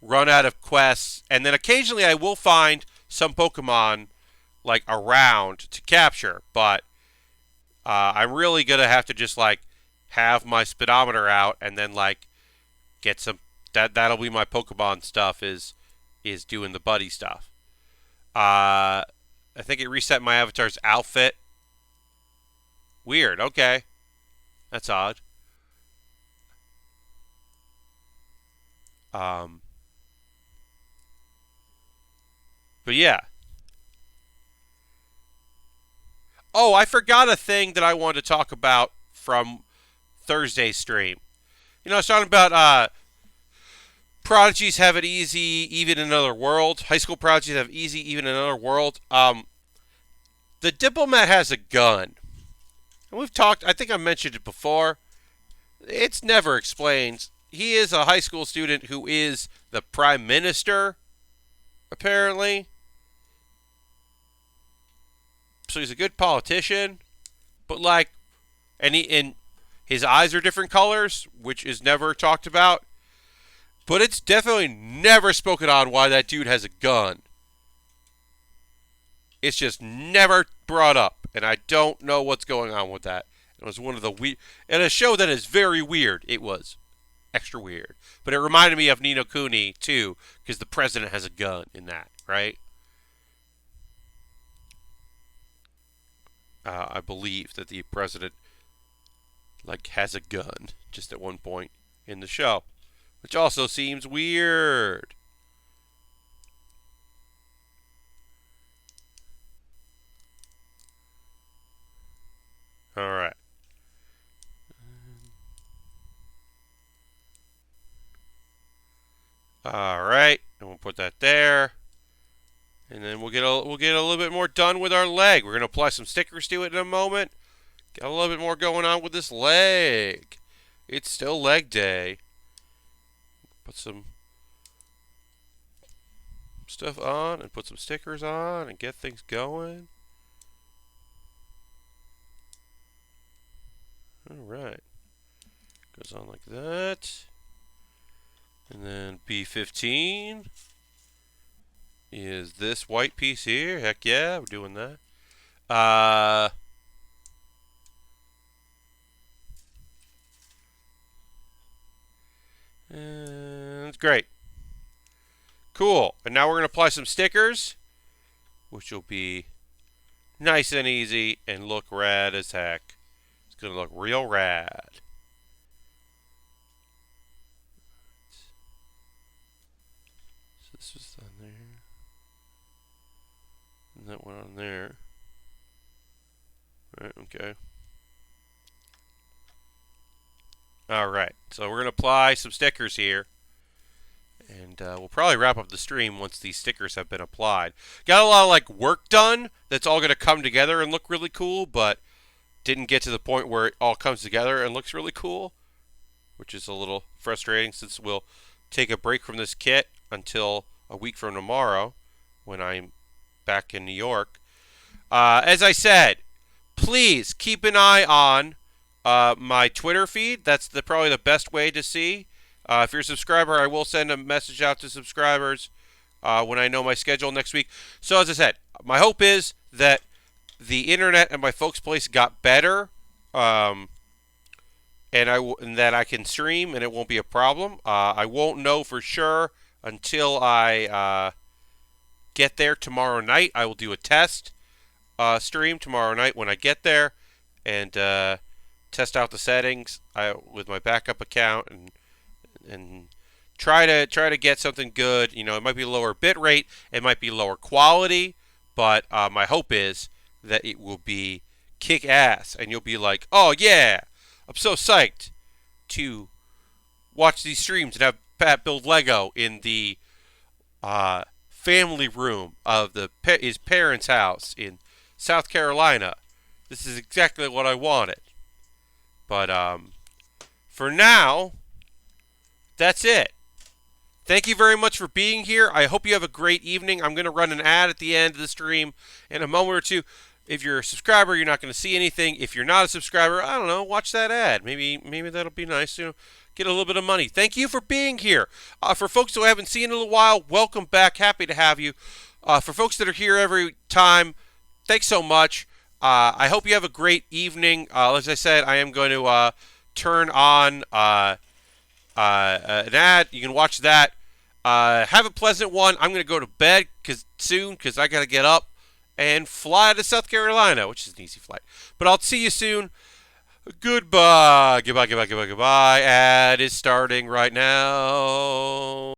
Speaker 1: run out of quests, and then occasionally I will find some Pokemon like around to capture, but I'm really gonna have to just like have my speedometer out and then like get some that'll be my Pokemon stuff is doing the buddy stuff. I think it reset my avatar's outfit. Weird. Okay, that's odd. Um, but yeah. Oh, I forgot a thing that I wanted to talk about from Thursday's stream. I was talking about prodigies have it easy, even in another world. High school prodigies have easy, even in another world. The diplomat has a gun. And we've talked, I think I mentioned it before. It's never explained. He is a high school student who is the prime minister, apparently. So he's a good politician. But like, and his eyes are different colors, which is never talked about. But it's definitely never spoken on why that dude has a gun. It's just never brought up, and I don't know what's going on with that. It was one of the and a show that is very weird. It was extra weird, but it reminded me of Ni no Kuni too, because the president has a gun in that, right? I believe that the president like has a gun just at one point in the show, which also seems weird. All right. All right, and we'll put that there, and then we'll get a little bit more done with our leg. We're gonna apply some stickers to it in a moment. Get a little bit more going on with this leg. It's still leg day. Put some stuff on and put some stickers on and get things going. All right, goes on like that. And then B15 is this white piece here. Heck yeah, we're doing that. And it's great. Cool. And now we're going to apply some stickers, which will be nice and easy and look rad as heck. It's going to look real rad. This was on there. And that went on there. Right, okay. Alright, so we're going to apply some stickers here. And we'll probably wrap up the stream once these stickers have been applied. Got a lot of like work done that's all going to come together and look really cool, but didn't get to the point where it all comes together and looks really cool, which is a little frustrating since we'll take a break from this kit until a week from tomorrow when I'm back in New York. As I said, please keep an eye on my Twitter feed. That's probably the best way to see. If you're a subscriber, I will send a message out to subscribers when I know my schedule next week. So as I said, my hope is that the internet at my folks' place got better, and that I can stream and it won't be a problem. I won't know for sure until I get there tomorrow night. I will do a test stream tomorrow night when I get there and test out the settings with my backup account and try to get something good. It might be lower bit rate, it might be lower quality, but my hope is that it will be kick ass and you'll be like, oh yeah, I'm so psyched to watch these streams and have Pat build Lego in the family room of his parents' house in South Carolina. This is exactly what I wanted. But for now, that's it. Thank you very much for being here. I hope you have a great evening. I'm going to run an ad at the end of the stream in a moment or two. If you're a subscriber, you're not going to see anything. If you're not a subscriber, I don't know, watch that ad. Maybe that'll be nice. Get a little bit of money. Thank you for being here. For folks who I haven't seen in a while, welcome back. Happy to have you. For folks that are here every time, thanks so much. I hope you have a great evening. As I said, I am going to turn on an ad. You can watch that. Have a pleasant one. I'm going to go to bed soon because I got to get up and fly to South Carolina, which is an easy flight. But I'll see you soon. Goodbye. Goodbye. Ad is starting right now.